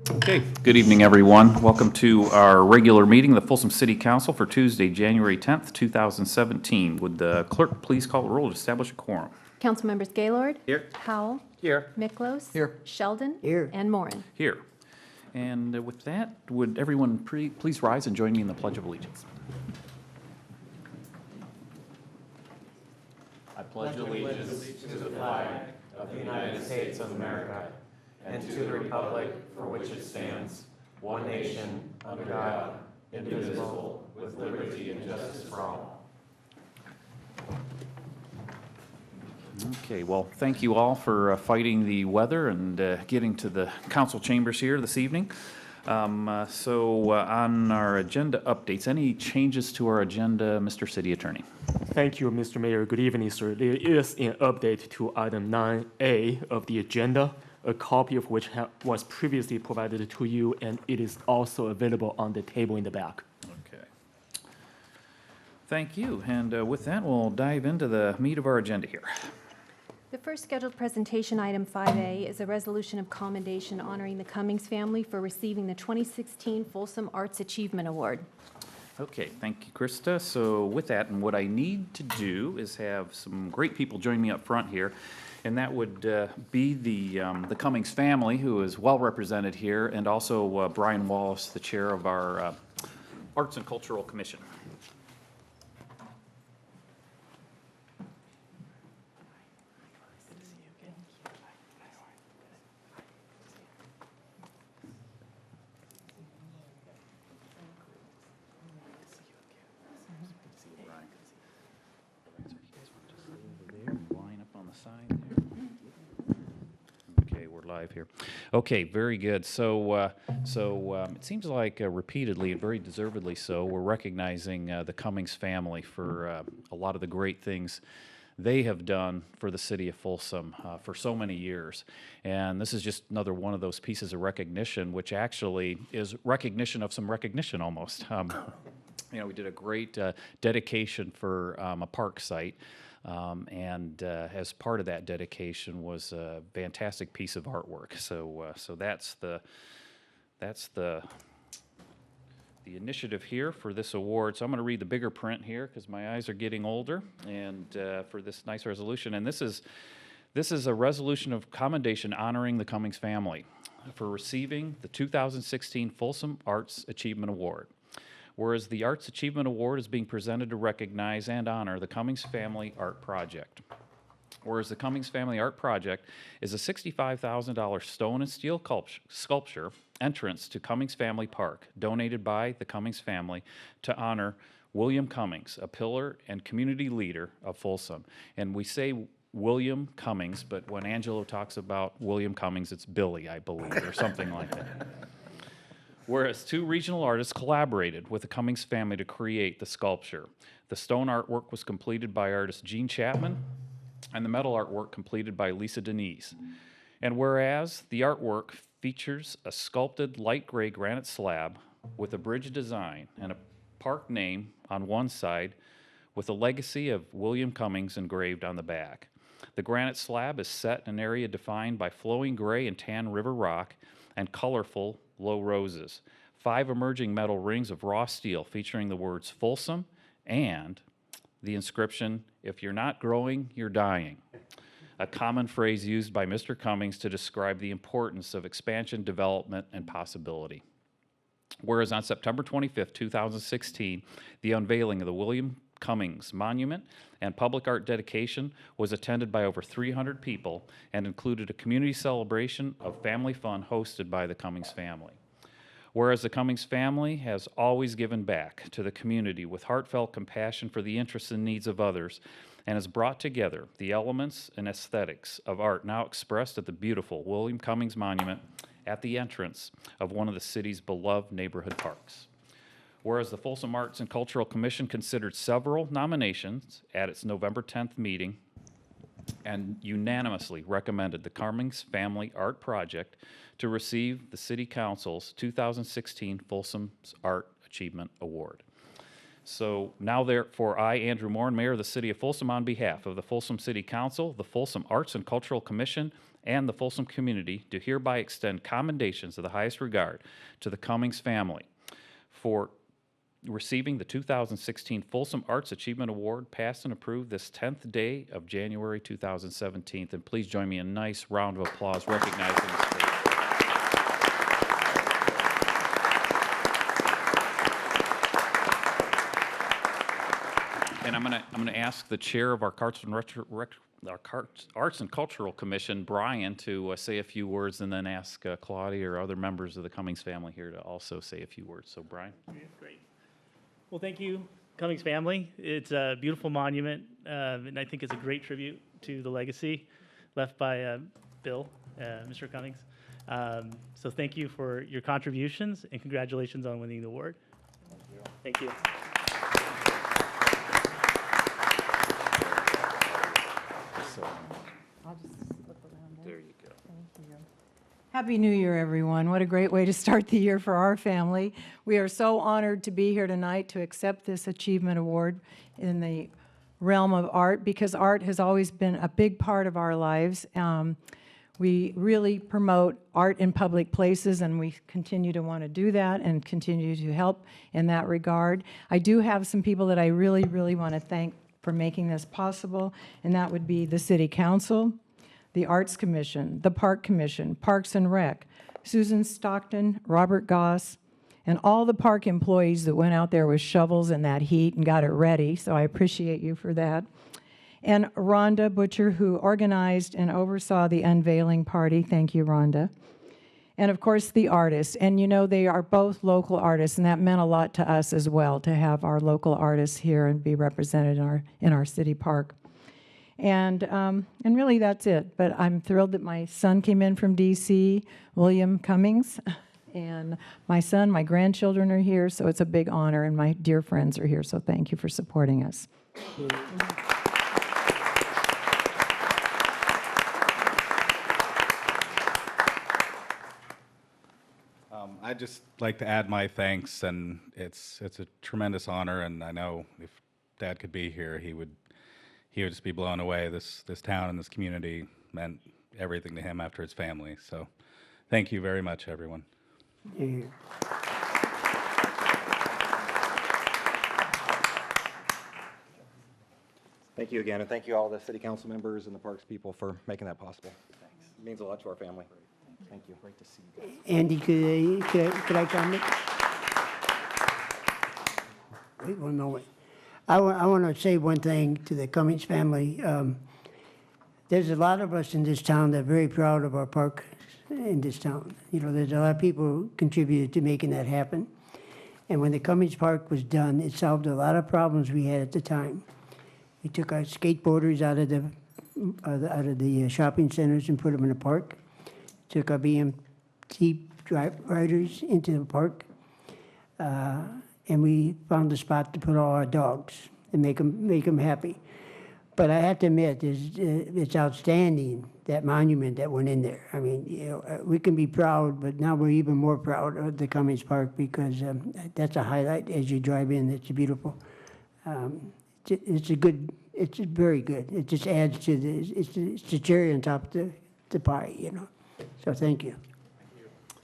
Okay, good evening, everyone. Welcome to our regular meeting of the Folsom City Council for Tuesday, January 10th, 2017. Would the clerk please call the roll to establish a quorum? Council members Gaylord? Here. Howell? Here. Miklos? Here. Sheldon? Here. And Moran. Here. And with that, would everyone please rise and join me in the Pledge of Allegiance? I pledge allegiance to the flag of the United States of America and to the republic for which it stands, one nation, under God, indivisible, with liberty and justice for all. Okay, well, thank you all for fighting the weather and getting to the council chambers here this evening. On our agenda updates, any changes to our agenda, Mr. City Attorney? Thank you, Mr. Mayor. Good evening, sir. There is an update to item 9A of the agenda, a copy of which was previously provided to you, and it is also available on the table in the back. Okay. Thank you. And with that, we'll dive into the meat of our agenda here. The first scheduled presentation, item 5A, is a resolution of commendation honoring the Cummings family for receiving the 2016 Folsom Arts Achievement Award. Okay, thank you, Krista. So with that, and what I need to do is have some great people join me up front here, and that would be the Cummings family, who is well represented here, and also Brian Wallace, the chair of our Arts and Cultural Commission. Line up on the side there. Okay, we're live here. Okay, very good. So it seems like repeatedly and very deservedly so, we're recognizing the Cummings family for a lot of the great things they have done for the city of Folsom for so many years. And this is just another one of those pieces of recognition, which actually is recognition of some recognition almost. We did a great dedication for a park site. And as part of that dedication was a fantastic piece of artwork. So that's the initiative here for this award. So I'm going to read the bigger print here because my eyes are getting older, and for this nice resolution. And this is a resolution of commendation honoring the Cummings family for receiving the 2016 Folsom Arts Achievement Award. Whereas the Arts Achievement Award is being presented to recognize and honor the Cummings Family Art Project. Whereas the Cummings Family Art Project is a $65,000 stone and steel sculpture entrance to Cummings Family Park, donated by the Cummings family to honor William Cummings, a pillar and community leader of Folsom. And we say William Cummings, but when Angelo talks about William Cummings, it's Billy, I believe, or something like that. Whereas two regional artists collaborated with the Cummings family to create the sculpture. The stone artwork was completed by artist Gene Chapman, and the metal artwork completed by Lisa Denise. And whereas the artwork features a sculpted light gray granite slab with a bridge design and a park name on one side with a legacy of William Cummings engraved on the back. The granite slab is set in an area defined by flowing gray and tan river rock and colorful low roses. 5 emerging metal rings of raw steel featuring the words Folsom and the inscription, "If you're not growing, you're dying," a common phrase used by Mr. Cummings to describe the importance of expansion, development, and possibility. Whereas on September 25th, 2016, the unveiling of the William Cummings Monument and public art dedication was attended by over 300 people and included a community celebration of family fun hosted by the Cummings family. Whereas the Cummings family has always given back to the community with heartfelt compassion for the interests and needs of others and has brought together the elements and aesthetics of art now expressed at the beautiful William Cummings Monument at the entrance of one of the city's beloved neighborhood parks. Whereas the Folsom Arts and Cultural Commission considered several nominations at its November 10th meeting and unanimously recommended the Cummings Family Art Project to receive the City Council's 2016 Folsom Art Achievement Award. So now therefore, I, Andrew Moore, Mayor of the City of Folsom, on behalf of the Folsom City Council, the Folsom Arts and Cultural Commission, and the Folsom community, do hereby extend commendations of the highest regard to the Cummings family for receiving the 2016 Folsom Arts Achievement Award, passed and approved this 10th day of January 2017. And please join me in a nice round of applause recognizing this state. And I'm gonna ask the chair of our Arts and Cultural Commission, Brian, to say a few words, and then ask Claudia or other members of the Cummings family here to also say a few words. So, Brian. Great. Well, thank you, Cummings family. It's a beautiful monument, and I think it's a great tribute to the legacy left by Bill, Mr. Cummings. So thank you for your contributions, and congratulations on winning the award. Thank you. So, I'll just flip around there. there you go. Thank you. Happy New Year, everyone. What a great way to start the year for our family. We are so honored to be here tonight to accept this achievement award in the realm of art, because art has always been a big part of our lives. We really promote art in public places, and we continue to want to do that and continue to help in that regard. I do have some people that I really, really want to thank for making this possible, and that would be the City Council, the Arts Commission, the Park Commission, Parks and Rec, Susan Stockton, Robert Goss, and all the park employees that went out there with shovels in that heat and got it ready, so I appreciate you for that. And Rhonda Butcher, who organized and oversaw the unveiling party. Thank you, Rhonda. And of course, the artists. And you know, they are both local artists, and that meant a lot to us as well, to have our local artists here and be represented in our city park. And really, that's it. But I'm thrilled that my son came in from D.C., William Cummings, and my son, my grandchildren are here, so it's a big honor, and my dear friends are here, so thank you for supporting us. I'd just like to add my thanks, and it's a tremendous honor, and I know if Dad could be here, he would just be blown away. This town and this community meant everything to him after his family. So thank you very much, everyone. Thank you again, and thank you all the city council members and the parks people for making that possible. Thanks. It means a lot to our family. Thank you. Great to see you guys. Andy, could I comment? Wait 1 moment. I want to say one thing to the Cummings family. There's a lot of us in this town that are very proud of our park in this town. You know, there's a lot of people who contributed to making that happen. And when the Cummings Park was done, it solved a lot of problems we had at the time. We took our skateboarders out of the shopping centers and put them in the park. Took our BMT riders into the park, and we found a spot to put all our dogs and make them happy. But I have to admit, it's outstanding, that monument that went in there. I mean, you know, we can be proud, but now we're even more proud of the Cummings Park, because that's a highlight as you drive in. It's beautiful. It's very good. It just adds to it's the cherry on top of the pie, you know. So thank you.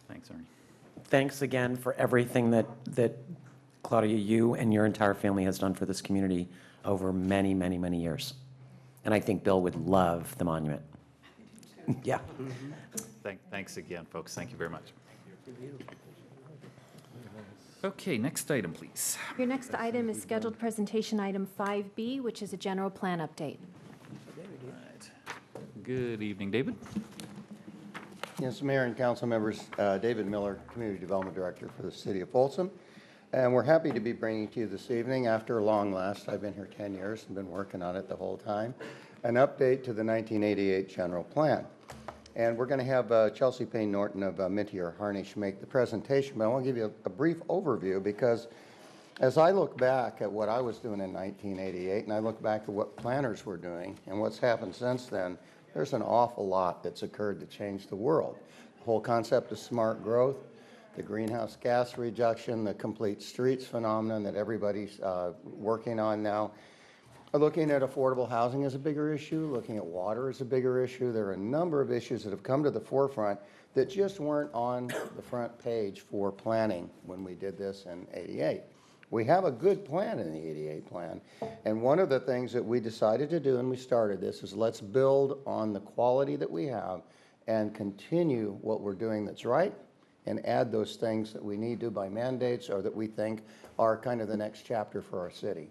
Thanks, Ernie. Thanks again for everything that Claudia, you and your entire family has done for this community over many, many, many years. And I think Bill would love the monument. Yeah. Thanks again, folks. Thank you very much. Okay, next item, please. Your next item is scheduled presentation item 5B, which is a general plan update. Right. Good evening, David. Yes, Mayor and council members, David Miller, Community Development Director for the City of Folsom. And we're happy to be bringing to you this evening, after a long last, I've been here 10 years and been working on it the whole time, an update to the 1988 general plan. And we're going to have Chelsea Payne Norton of Mintier Harnish make the presentation, but I want to give you a brief overview, because as I look back at what I was doing in 1988, and I look back at what planners were doing and what's happened since then, there's an awful lot that's occurred to change the world. The whole concept of smart growth, the greenhouse gas reduction, the complete streets phenomenon that everybody's working on now. Looking at affordable housing is a bigger issue. Looking at water is a bigger issue. There are a number of issues that have come to the forefront that just weren't on the front page for planning when we did this in '88. We have a good plan in the '88 plan, and one of the things that we decided to do, and we started this, is let's build on the quality that we have and continue what we're doing that's right, and add those things that we need to by mandates or that we think are kind of the next chapter for our city.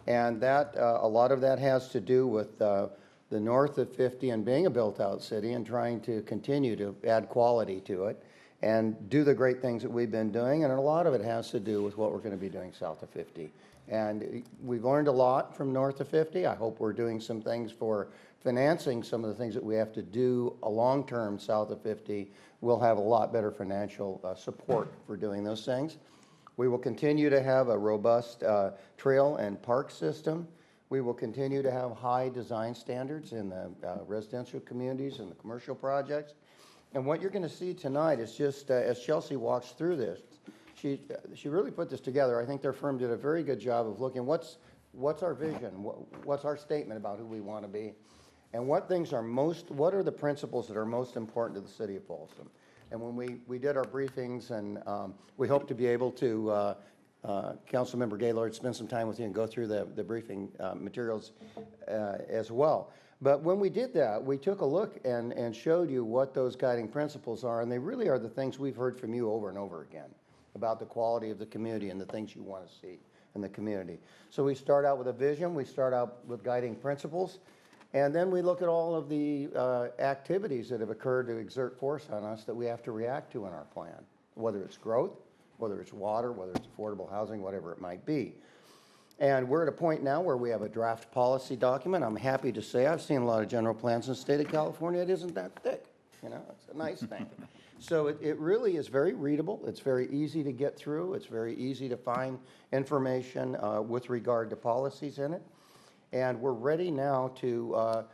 And that, a lot of that has to do with the north of 50 and being a built-out city and trying to continue to add quality to it and do the great things that we've been doing. And a lot of it has to do with what we're going to be doing south of 50. And we've learned a lot from north of 50. I hope we're doing some things for financing some of the things that we have to do a long-term south of 50. We'll have a lot better financial support for doing those things. We will continue to have a robust trail and park system. We will continue to have high design standards in the residential communities and the commercial projects. And what you're going to see tonight is just, as Chelsea walks through this, she really put this together. I think their firm did a very good job of looking what's our vision, what's our statement about who we want to be, and what are the principles that are most important to the city of Folsom. And when we did our briefings, and we hope to be able to, Councilmember Gaylord, spend some time with you and go through the briefing materials as well. But when we did that, we took a look and showed you what those guiding principles are, and they really are the things we've heard from you over and over again about the quality of the community and the things you want to see in the community. So we start out with a vision, we start out with guiding principles, and then we look at all of the activities that have occurred to exert force on us that we have to react to in our plan, whether it's growth, whether it's water, whether it's affordable housing, whatever it might be. And we're at a point now where we have a draft policy document. I'm happy to say I've seen a lot of general plans in the state of California. It isn't that thick. You know, it's a nice thing. So it really is very readable. It's very easy to get through. It's very easy to find information with regard to policies in it. And we're ready now to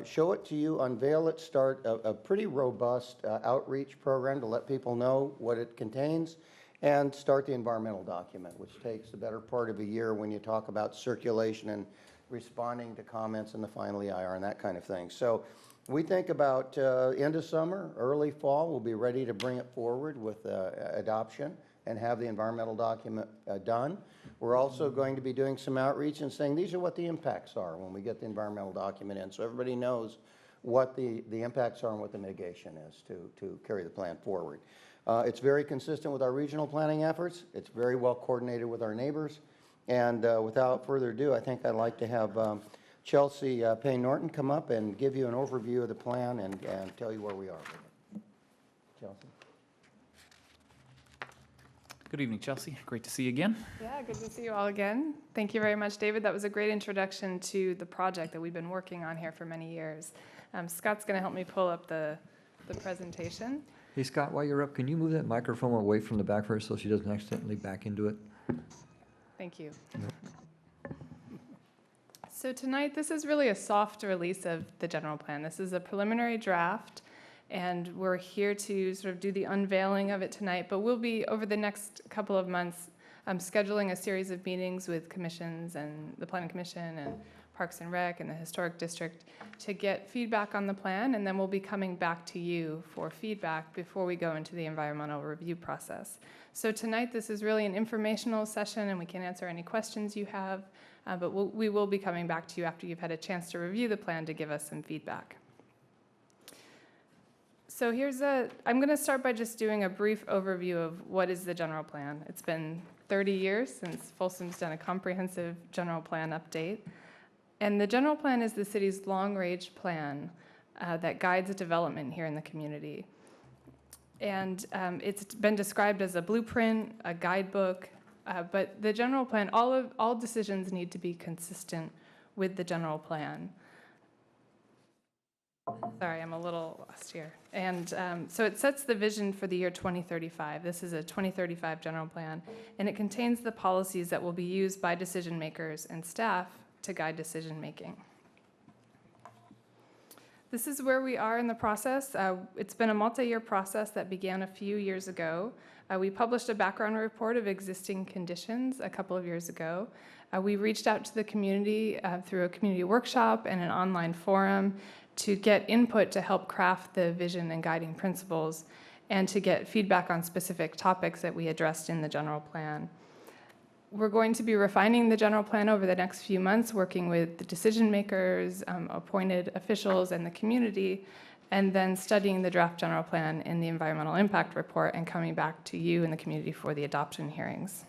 show it to you, unveil it, start a pretty robust outreach program to let people know what it contains, and start the environmental document, which takes the better part of a year when you talk about circulation and responding to comments in the final EIR and that kind of thing. So we think about end of summer, early fall, we'll be ready to bring it forward with adoption and have the environmental document done. We're also going to be doing some outreach and saying these are what the impacts are when we get the environmental document in, so everybody knows what the impacts are and what the mitigation is to carry the plan forward. It's very consistent with our regional planning efforts. It's very well coordinated with our neighbors. And without further ado, I think I'd like to have Chelsea Payne-Norton come up and give you an overview of the plan and tell you where we are with it. Chelsea. Good evening, Chelsea. Great to see you again. Yeah, good to see you all again. Thank you very much, David. That was a great introduction to the project that we've been working on here for many years. Scott's going to help me pull up the presentation. Hey, Scott, while you're up, can you move that microphone away from the back of her so she doesn't accidentally back into it? Thank you. So tonight, this is really a soft release of the general plan. This is a preliminary draft, and we're here to sort of do the unveiling of it tonight, but we'll be, over the next couple of months, scheduling a series of meetings with commissions and the Planning Commission and Parks and Rec and the Historic District to get feedback on the plan, and then we'll be coming back to you for feedback before we go into the environmental review process. So tonight, this is really an informational session, and we can answer any questions you have, but we will be coming back to you after you've had a chance to review the plan to give us some feedback. So I'm going to start by just doing a brief overview of what is the general plan. It's been 30 years since Folsom's done a comprehensive general plan update. And the general plan is the city's long-range plan that guides development here in the community. And it's been described as a blueprint, a guidebook, but the general plan, all decisions need to be consistent with the general plan. Sorry, I'm a little lost here. And so it sets the vision for the year 2035. This is a 2035 general plan, and it contains the policies that will be used by decision makers and staff to guide decision making. This is where we are in the process. It's been a multi-year process that began a few years ago. We published a background report of existing conditions a couple of years ago. We reached out to the community through a community workshop and an online forum to get input to help craft the vision and guiding principles and to get feedback on specific topics that we addressed in the general plan. We're going to be refining the general plan over the next few months, working with the decision makers, appointed officials, and the community, and then studying the draft general plan in the environmental impact report and coming back to you and the community for the adoption hearings.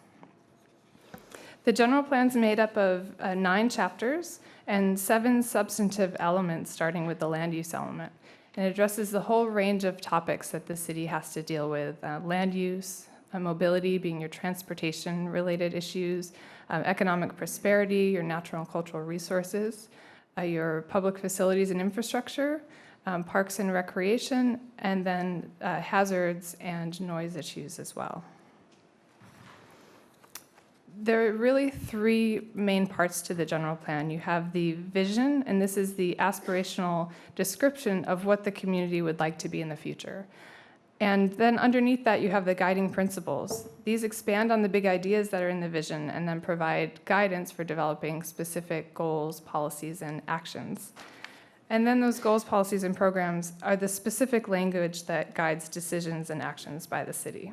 The general plan is made up of 9 chapters and 7 substantive elements, starting with the land use element. And it addresses the whole range of topics that the city has to deal with: land use, mobility being your transportation-related issues, economic prosperity, your natural and cultural resources, your public facilities and infrastructure, parks and recreation, and then hazards and noise issues as well. There are really 3 main parts to the general plan. You have the vision, and this is the aspirational description of what the community would like to be in the future. And then underneath that, you have the guiding principles. These expand on the big ideas that are in the vision and then provide guidance for developing specific goals, policies, and actions. And then those goals, policies, and programs are the specific language that guides decisions and actions by the city.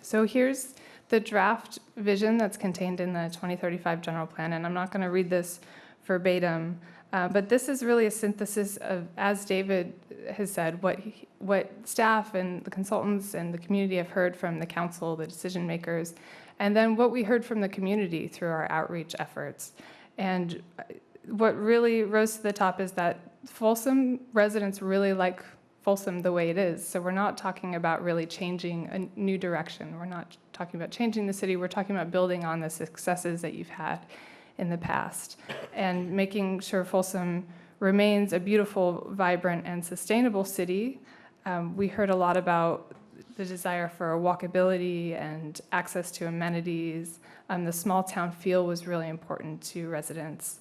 So here's the draft vision that's contained in the 2035 general plan, and I'm not going to read this verbatim, but this is really a synthesis of, as David has said, what staff and the consultants and the community have heard from the council, the decision makers, and then what we heard from the community through our outreach efforts. And what really rose to the top is that Folsom residents really like Folsom the way it is. So we're not talking about really changing a new direction. We're not talking about changing the city. We're talking about building on the successes that you've had in the past and making sure Folsom remains a beautiful, vibrant, and sustainable city. We heard a lot about the desire for walkability and access to amenities. The small town feel was really important to residents.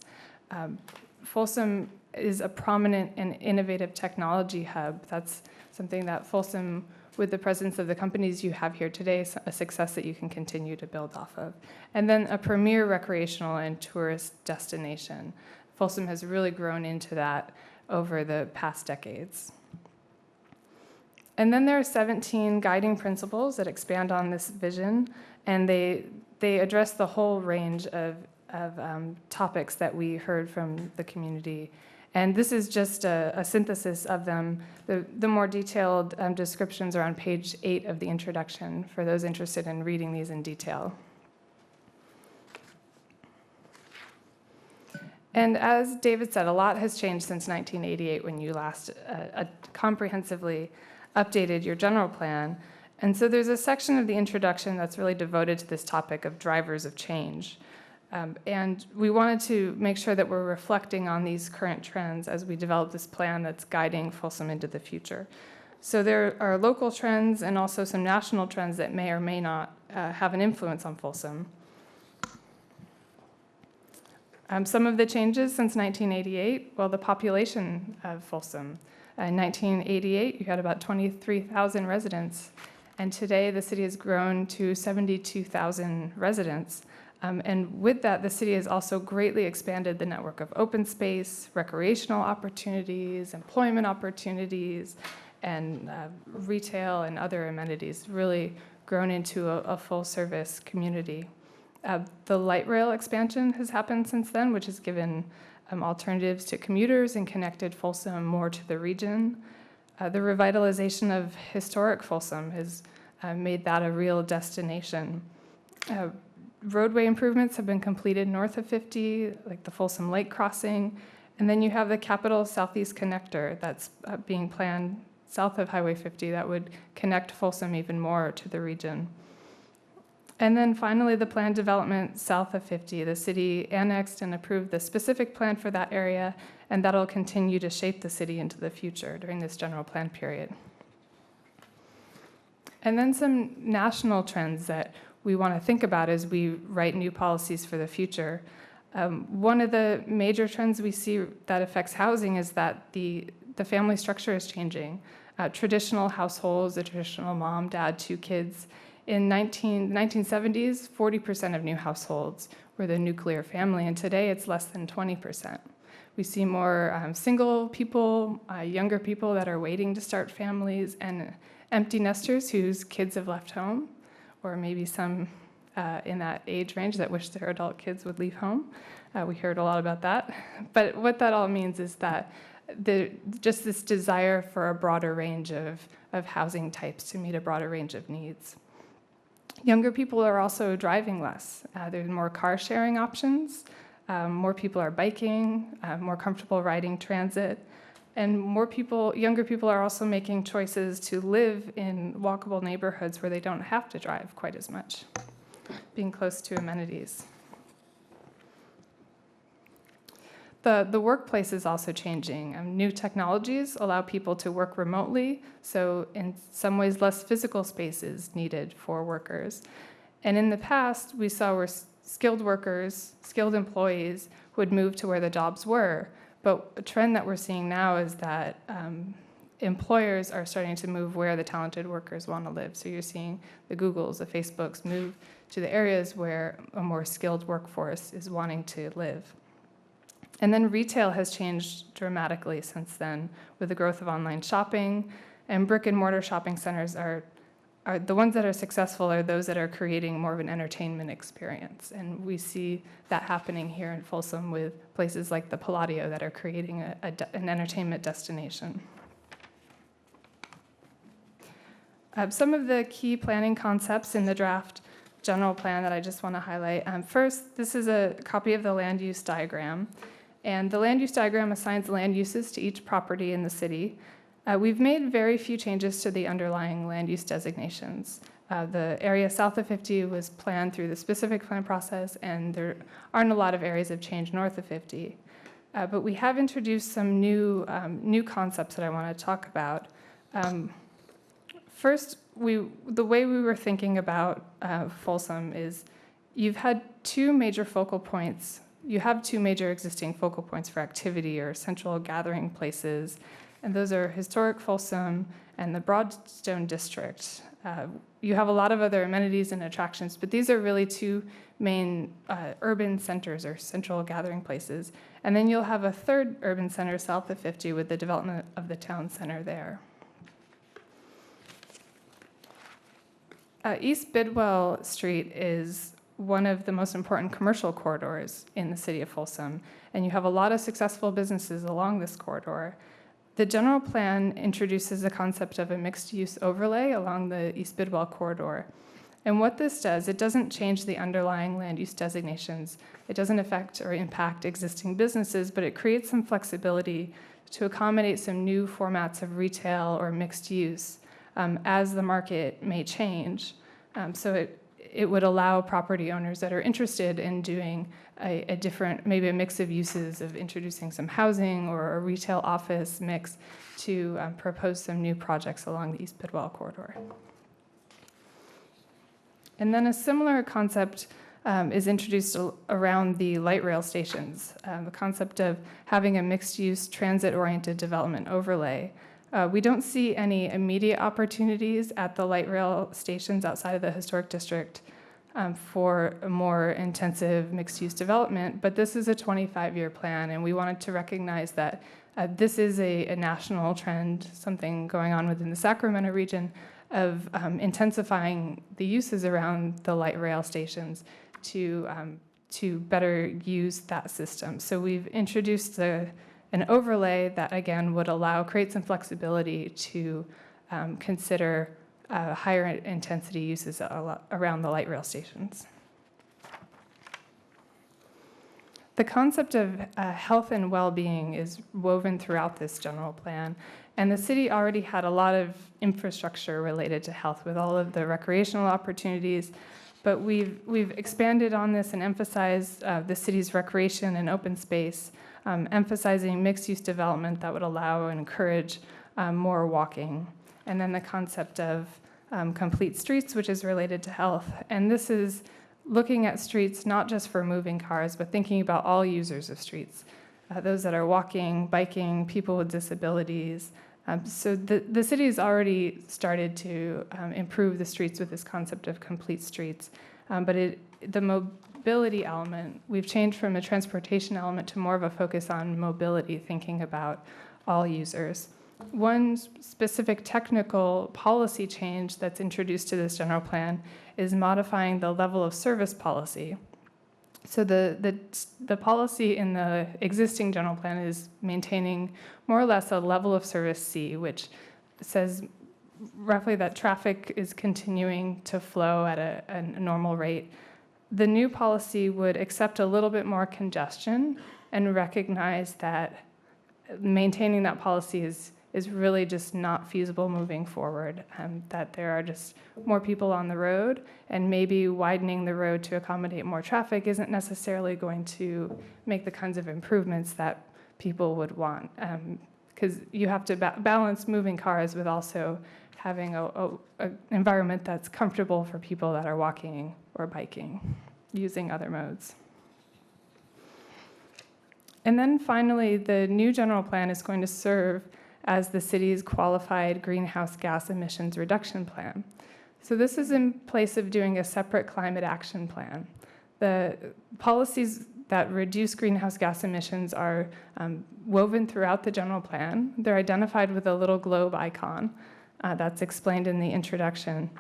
Folsom is a prominent and innovative technology hub. That's something that Folsom, with the presence of the companies you have here today, is a success that you can continue to build off of. And then a premier recreational and tourist destination. Folsom has really grown into that over the past decades. And then there are 17 guiding principles that expand on this vision, and they address the whole range of topics that we heard from the community. And this is just a synthesis of them. The more detailed descriptions are on page 8 of the introduction for those interested in reading these in detail. And as David said, a lot has changed since 1988 when you last comprehensively updated your general plan. And so there's a section of the introduction that's really devoted to this topic of drivers of change. And we wanted to make sure that we're reflecting on these current trends as we develop this plan that's guiding Folsom into the future. So there are local trends and also some national trends that may or may not have an influence on Folsom. Some of the changes since 1988, well, the population of Folsom. In 1988, you had about 23,000 residents, and today the city has grown to 72,000 residents. And with that, the city has also greatly expanded the network of open space, recreational opportunities, employment opportunities, and retail and other amenities, really grown into a full-service community. The light rail expansion has happened since then, which has given alternatives to commuters and connected Folsom more to the region. The revitalization of historic Folsom has made that a real destination. Roadway improvements have been completed north of 50, like the Folsom Lake Crossing, and then you have the Capitol Southeast Connector that's being planned south of Highway 50 that would connect Folsom even more to the region. And then finally, the planned development south of 50. The city annexed and approved the specific plan for that area, and that'll continue to shape the city into the future during this general plan period. And then some national trends that we want to think about as we write new policies for the future. One of the major trends we see that affects housing is that the family structure is changing. Traditional households, a traditional mom, dad, 2 kids. In 1970s, 40% of new households were the nuclear family, and today it's less than 20%. We see more single people, younger people that are waiting to start families, and empty nesters whose kids have left home, or maybe some in that age range that wish their adult kids would leave home. We heard a lot about that. But what that all means is that just this desire for a broader range of housing types to meet a broader range of needs. Younger people are also driving less. There's more car sharing options. More people are biking, more comfortable riding transit. And younger people are also making choices to live in walkable neighborhoods where they don't have to drive quite as much, being close to amenities. The workplace is also changing. New technologies allow people to work remotely, so in some ways less physical space is needed for workers. And in the past, we saw where skilled workers, skilled employees would move to where the jobs were. But a trend that we're seeing now is that employers are starting to move where the talented workers want to live. So you're seeing the Googles, the Facebooks move to the areas where a more skilled workforce is wanting to live. And then retail has changed dramatically since then with the growth of online shopping, and brick and mortar shopping centers are the ones that are successful are those that are creating more of an entertainment experience. And we see that happening here in Folsom with places like the Palladio that are creating an entertainment destination. Some of the key planning concepts in the draft general plan that I just want to highlight. First, this is a copy of the land use diagram. And the land use diagram assigns land uses to each property in the city. We've made very few changes to the underlying land use designations. The area south of 50 was planned through the specific plan process, and there aren't a lot of areas of change north of 50. But we have introduced some new concepts that I want to talk about. First, the way we were thinking about Folsom is you've had 2 major focal points. You have 2 major existing focal points for activity or central gathering places, and those are historic Folsom and the Broadstone District. You have a lot of other amenities and attractions, but these are really 2 main urban centers or central gathering places. And then you'll have a 3rd urban center south of 50 with the development of the town center there. East Bidwell Street is one of the most important commercial corridors in the city of Folsom, and you have a lot of successful businesses along this corridor. The general plan introduces the concept of a mixed-use overlay along the East Bidwell corridor. And what this does, it doesn't change the underlying land use designations. It doesn't affect or impact existing businesses, but it creates some flexibility to accommodate some new formats of retail or mixed use as the market may change. So it would allow property owners that are interested in doing a different, maybe a mix of uses of introducing some housing or a retail office mix to propose some new projects along the East Bidwell corridor. And then a similar concept is introduced around the light rail stations, the concept of having a mixed-use transit-oriented development overlay. We don't see any immediate opportunities at the light rail stations outside of the historic district for a more intensive mixed-use development, but this is a 25-year plan, and we wanted to recognize that this is a national trend, something going on within the Sacramento region of intensifying the uses around the light rail stations to better use that system. So we've introduced an overlay that, again, would create some flexibility to consider higher intensity uses around the light rail stations. The concept of health and well-being is woven throughout this general plan, and the city already had a lot of infrastructure related to health with all of the recreational opportunities, but we've expanded on this and emphasized the city's recreation and open space, emphasizing mixed-use development that would allow and encourage more walking. And then the concept of complete streets, which is related to health. And this is looking at streets not just for moving cars, but thinking about all users of streets, those that are walking, biking, people with disabilities. So the city has already started to improve the streets with this concept of complete streets, but the mobility element, we've changed from a transportation element to more of a focus on mobility, thinking about all users. One specific technical policy change that's introduced to this general plan is modifying the level of service policy. So the policy in the existing general plan is maintaining more or less a level of service C, which says roughly that traffic is continuing to flow at a normal rate. The new policy would accept a little bit more congestion and recognize that maintaining that policy is really just not feasible moving forward, that there are just more people on the road, and maybe widening the road to accommodate more traffic isn't necessarily going to make the kinds of improvements that people would want, because you have to balance moving cars with also having an environment that's comfortable for people that are walking or biking, using other modes. And then finally, the new general plan is going to serve as the city's qualified greenhouse gas emissions reduction plan. So this is in place of doing a separate climate action plan. The policies that reduce greenhouse gas emissions are woven throughout the general plan. They're identified with a little globe icon that's explained in the introduction.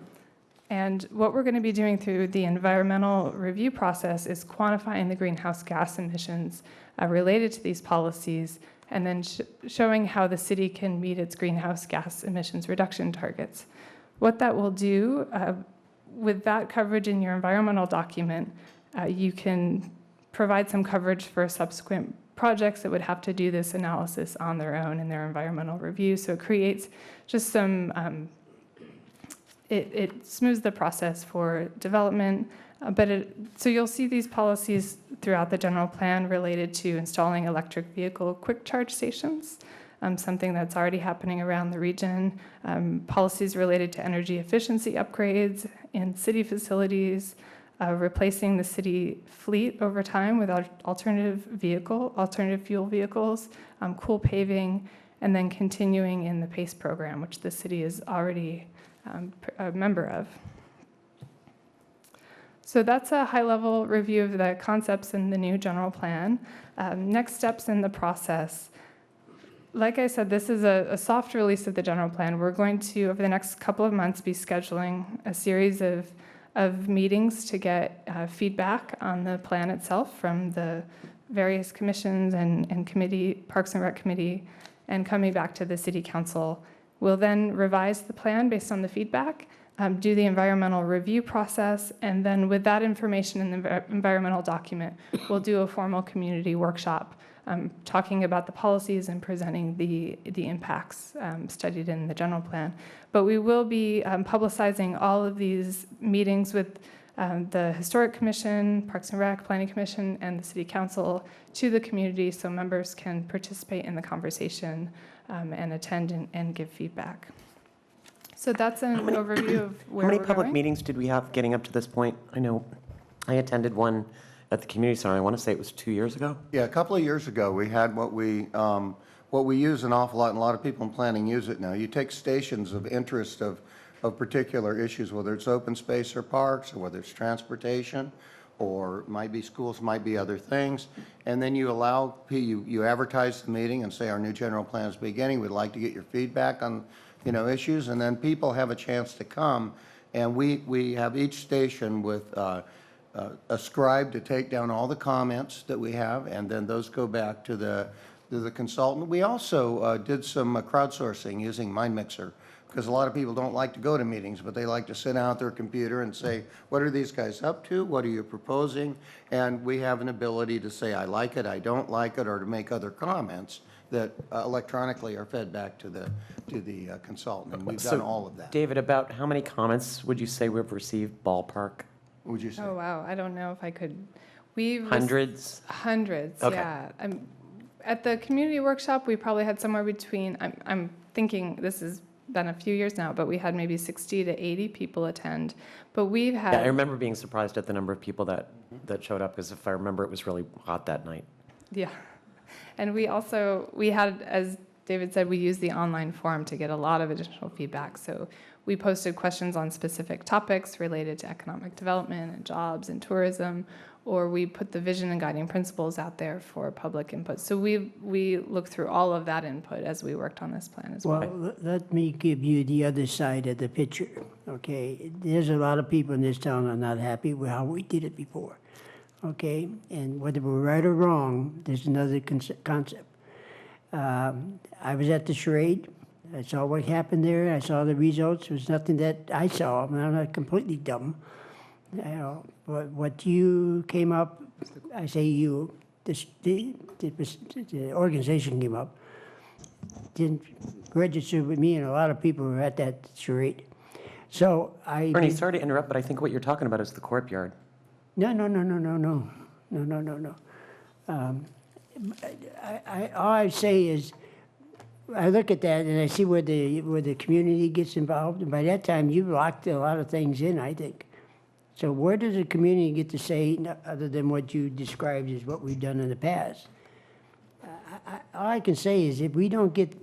And what we're going to be doing through the environmental review process is quantifying the greenhouse gas emissions related to these policies, and then showing how the city can meet its greenhouse gas emissions reduction targets. What that will do, with that coverage in your environmental document, you can provide some coverage for subsequent projects that would have to do this analysis on their own in their environmental review. So it creates just some, it smooths the process for development, so you'll see these policies throughout the general plan related to installing electric vehicle quick charge stations, something that's already happening around the region, policies related to energy efficiency upgrades in city facilities, replacing the city fleet over time with alternative fuel vehicles, cool paving, and then continuing in the PACE program, which the city is already a member of. So that's a high-level review of the concepts in the new general plan. Next steps in the process. Like I said, this is a soft release of the general plan. We're going to, over the next couple of months, be scheduling a series of meetings to get feedback on the plan itself from the various commissions and committee, Parks and Rec Committee, and coming back to the City Council. We'll then revise the plan based on the feedback, do the environmental review process, and then with that information in the environmental document, we'll do a formal community workshop talking about the policies and presenting the impacts studied in the general plan. But we will be publicizing all of these meetings with the Historic Commission, Parks and Rec, Planning Commission, and the City Council to the community so members can participate in the conversation and attend and give feedback. So that's an overview of where How many we're public going. meetings did we have getting up to this point? I know I attended one at the community center. I want to say it was 2 years ago. Yeah, a couple of years ago, we had what we use an awful lot, and a lot of people in planning use it now. You take stations of interest of particular issues, whether it's open space or parks, or whether it's transportation, or might be schools, might be other things, and then you allow, you advertise the meeting and say our new general plan is beginning. We'd like to get your feedback on issues, and then people have a chance to come, and we have each station with a scribe to take down all the comments that we have, and then those go back to the consultant. We also did some crowdsourcing using MindMixer, because a lot of people don't like to go to meetings, but they like to sit down at their computer and say, what are these guys up to? What are you proposing? And we have an ability to say, I like it, I don't like it, or to make other comments that electronically are fed back to the consultant, and we've done all of that. David, about how many comments would you say we've received ballpark? What would you say? Oh, wow. I don't know if I could. Hundreds? Hundreds, Okay. yeah. At the community workshop, we probably had somewhere between, I'm thinking this is been a few years now, but we had maybe 60 to 80 people attend. But we've had. Yeah, I remember being surprised at the number of people that showed up, because if I remember, it was really hot that night. Yeah. And we had, as David said, we used the online forum to get a lot of additional feedback. So we posted questions on specific topics related to economic development and jobs and tourism, or we put the vision and guiding principles out there for public input. So we looked through all of that input as we worked on this plan as well. Well, let me give you the other side of the picture, okay? There's a lot of people in this town that are not happy with how we did it before, okay? And whether we're right or wrong, there's another concept. I was at the charade. I saw what happened there. I saw the results. It was nothing that I saw. I mean, I'm not completely dumb. You know, but what you came up, I say you, the organization came up, didn't register with me and a lot of people who were at that charade. So Ernie, sorry to interrupt, but I think what you're talking about is the courtyard. No. All I say is, I look at that and I see where the community gets involved, and by that time, you've locked a lot of things in, I think. So where does the community get to say, other than what you described as what we've done in the past? All I can say is, if we don't get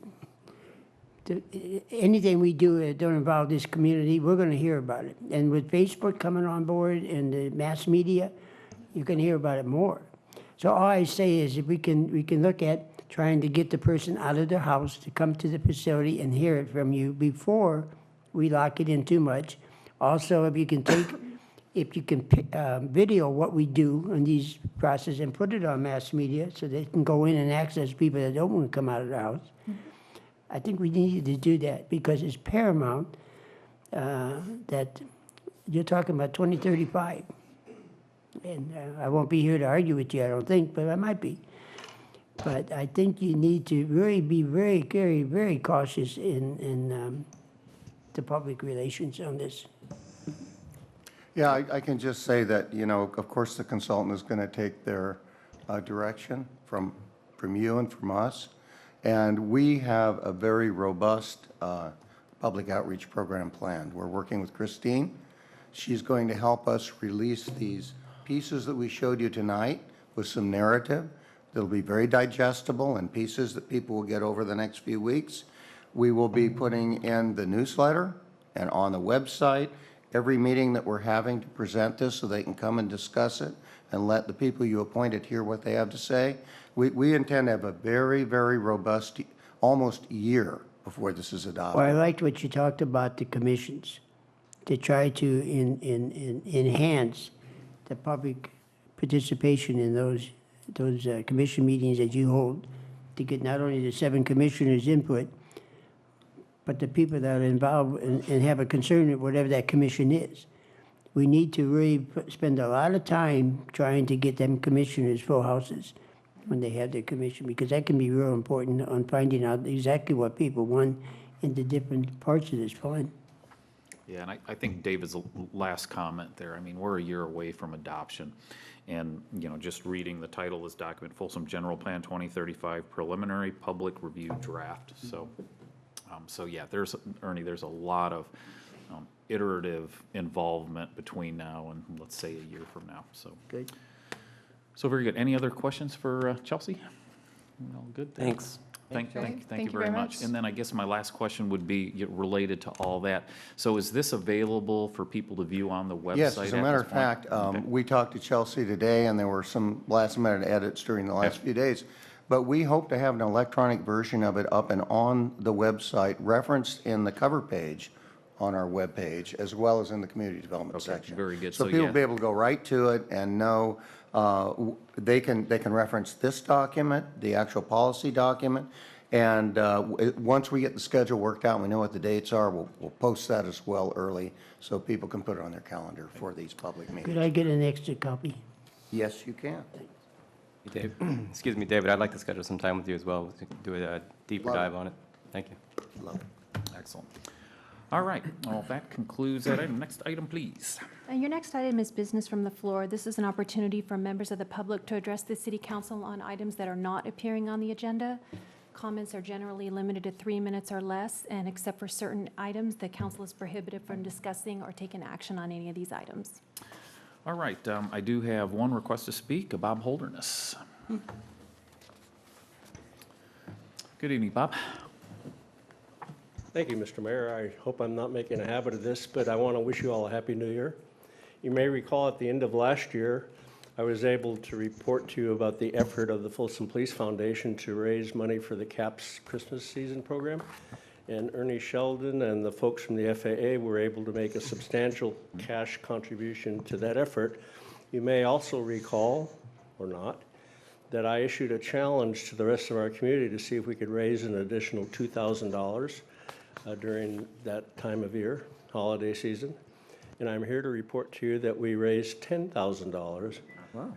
anything we do that don't involve this community, we're going to hear about it. And with Facebook coming on board and the mass media, you can hear about it more. So all I say is, if we can look at trying to get the person out of their house to come to the facility and hear it from you before we lock it in too much. Also, if you can video what we do in these processes and put it on mass media so they can go in and access people that don't want to come out of their house. I think we need to do that, because it's paramount that you're talking about 2035. And I won't be here to argue with you, I don't think, but I might be. But I think you need to really be very, very, very cautious in the public relations on this. Yeah, I can just say that, you know, of course, the consultant is going to take their direction from you and from us. And we have a very robust public outreach program planned. We're working with Christine. She's going to help us release these pieces that we showed you tonight with some narrative. They'll be very digestible and pieces that people will get over the next few weeks. We will be putting in the newsletter and on the website every meeting that we're having to present this, so they can come and discuss it and let the people you appointed hear what they have to say. We intend to have a very, very robust, almost year before this is adopted. Well, I liked what you talked about the commissions, to try to enhance the public participation in those commission meetings that you hold, to get not only the 7 commissioners' input, but the people that are involved and have a concern with whatever that commission is. We need to really spend a lot of time trying to get them commissioners full houses when they have their commission, because that can be real important on finding out exactly what people want in the different parts of this plan. Yeah, and I think David's last comment there, I mean, we're a year away from adoption. And, you know, just reading the title of this document, Folsom General Plan 2035 Preliminary Public Review Draft. So yeah, Ernie, there's a lot of iterative involvement between now and, let's say, a year from now. So Good. So very good. Any other questions for Chelsea? All good. there? Thanks. Thank you very much. And then I guess my last question would be related to all that. So is this available for people to view on the website? Yes, as a at matter this of point? fact, we talked to Chelsea today, and there were some last-minute edits during the last few days. But we hope to have an electronic version of it up and on the website, referenced in the cover page on our webpage, as well as in the community development section. very good. So So, people yeah. will be able to go right to it and know, they can reference this document, the actual policy document, and once we get the schedule worked out and we know what the dates are, we'll post that as well early, so people can put it on their calendar for these public meetings. Could I get an extra copy? Yes, you can. Dave, excuse me, David, I'd like to schedule some time with you as well to do a deeper Love it. dive on it. Thank you. Love it. Excellent. All right, well, that concludes that item. Next item, please. Your next item is business from the floor. This is an opportunity for members of the public to address the city council on items that are not appearing on the agenda. Comments are generally limited to 3 minutes or less, and except for certain items, the council is prohibited from discussing or taking action on any of these items. All right, I do have one request to speak, Bob Holderness. Good evening, Bob. Thank you, Mr. Mayor. I hope I'm not making a habit of this, but I want to wish you all a Happy New Year. You may recall at the end of last year, I was able to report to you about the effort of the Folsom Police Foundation to raise money for the CAPS Christmas season program. And Ernie Sheldon and the folks from the FAA were able to make a substantial cash contribution to that effort. You may also recall, or not, that I issued a challenge to the rest of our community to see if we could raise an additional $2,000 during that time of year, holiday season. And I'm here to report to you that we raised $10,000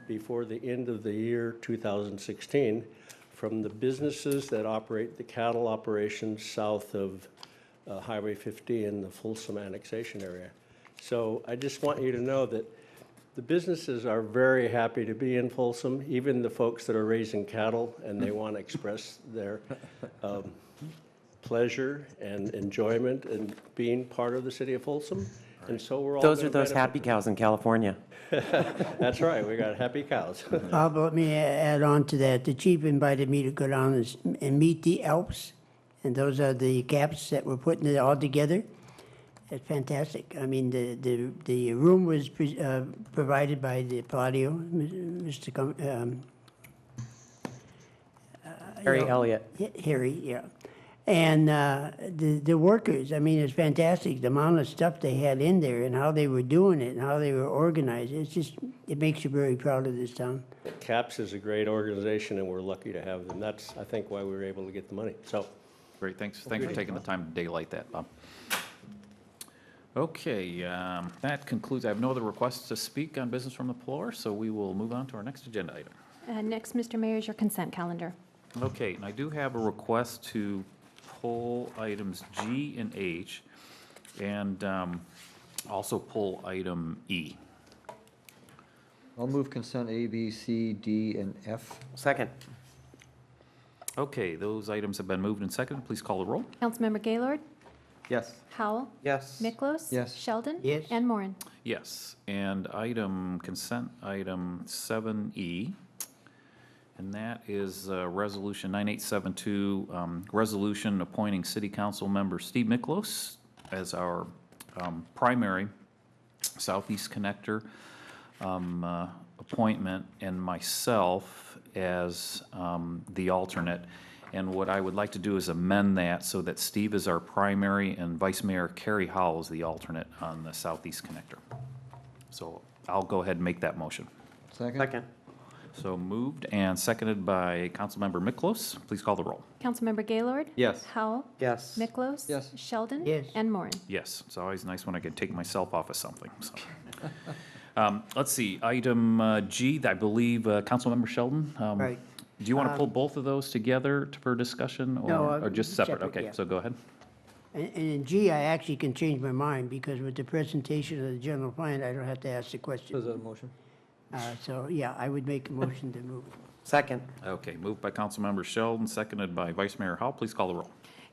before the end of the year 2016 from the businesses that operate the cattle operations south of Highway 50 in the Folsom annexation area. So I just want you to know that the businesses are very happy to be in Folsom, even the folks that are raising cattle, and they want to express their pleasure and enjoyment in being part of the city of Folsom. And so we're all Those gonna are those benefit happy cows in California. That's right, we got happy cows. Bob, let me add on to that. The chief invited me to go down and meet the Alps, and those are the caps that we're putting it all together. It's fantastic. I mean, the room was provided by the Palladio, Mr. Harry Elliott. Harry, yeah. And the workers, I mean, it's fantastic, the amount of stuff they had in there and how they were doing it and how they were organized. It's just, it makes you very proud of this town. CAPS is a great organization, and we're lucky to have them. That's, I think, why we were able to get the money. So, Great, thanks for taking the time to daylight that, Bob. Okay, that concludes, I have no other requests to speak on business from the floor, so we will move on to our next agenda item. Next, Mr. Mayor, is your consent calendar. Okay, and I do have a request to pull items G and H, and also pull item E. I'll move consent A, B, C, D, and F. Second. Okay, those items have been moved and seconded. Please call the roll. Councilmember Gaylord? Yes. Howell? Yes. Miklos? Yes. Sheldon? Yes. And Moran? Yes, and consent item 7E, and that is Resolution 9872, resolution appointing City Council member Steve Miklos as our primary Southeast Connector appointment, and myself as the alternate. And what I would like to do is amend that so that Steve is our primary and Vice Mayor Carrie Howell is the alternate on the Southeast Connector. So I'll go ahead and make that motion. Second? Second. So moved and seconded by Councilmember Miklos. Please call the roll. Councilmember Gaylord? Yes. Howell? Yes. Miklos? Yes. Sheldon? Yes. And Moran? Yes, it's always nice when I can take myself off of something, so. Let's see, item G, I believe Councilmember Sheldon. Right. Do you want to pull both of those together for discussion, No, or just separate? separate, Okay, yeah. so go ahead. And in G, I actually can change my mind because with the presentation of the general plan, I don't have to ask the So question. is that a motion? So, yeah, I would make a motion to move. Second. Okay, moved by Councilmember Sheldon, seconded by Vice Mayor Howell. Please call the roll.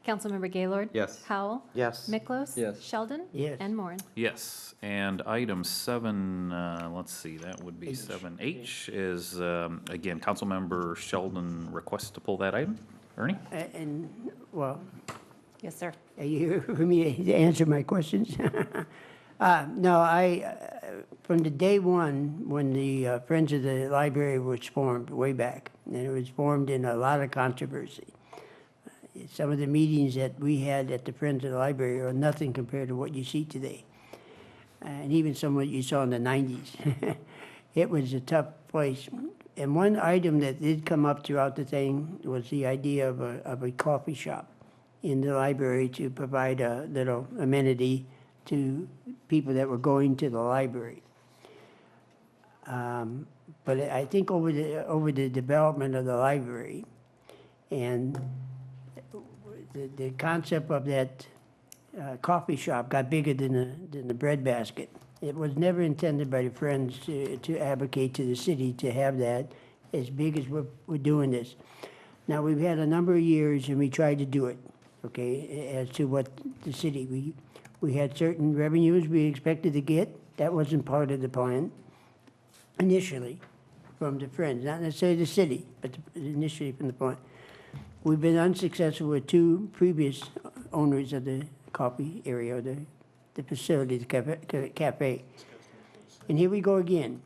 Councilmember Gaylord? Yes. Howell? Yes. Miklos? Yes. Sheldon? Yes. And Moran? Yes, and item 7, let's see, that would be 7H is, again, Councilmember Sheldon requests to pull that item. Ernie? And, well, Yes, sir. are you here for me to answer my questions? No, from the day one, when the Friends of the Library was formed way back, and it was formed in a lot of controversy. Some of the meetings that we had at the Friends of the Library are nothing compared to what you see today. And even some of what you saw in the 90s. It was a tough place. And one item that did come up throughout the thing was the idea of a coffee shop in the library to provide a little amenity to people that were going to the library. But I think over the development of the library and the concept of that coffee shop got bigger than the breadbasket. It was never intended by the Friends to advocate to the city to have that as big as we're doing this. Now, we've had a number of years, and we tried to do it, okay, as to what the city, we had certain revenues we expected to get. That wasn't part of the plan initially from the Friends, not necessarily the city, but initially from the plan. We've been unsuccessful with two previous owners of the coffee area, the facility, the cafe. And here we go again,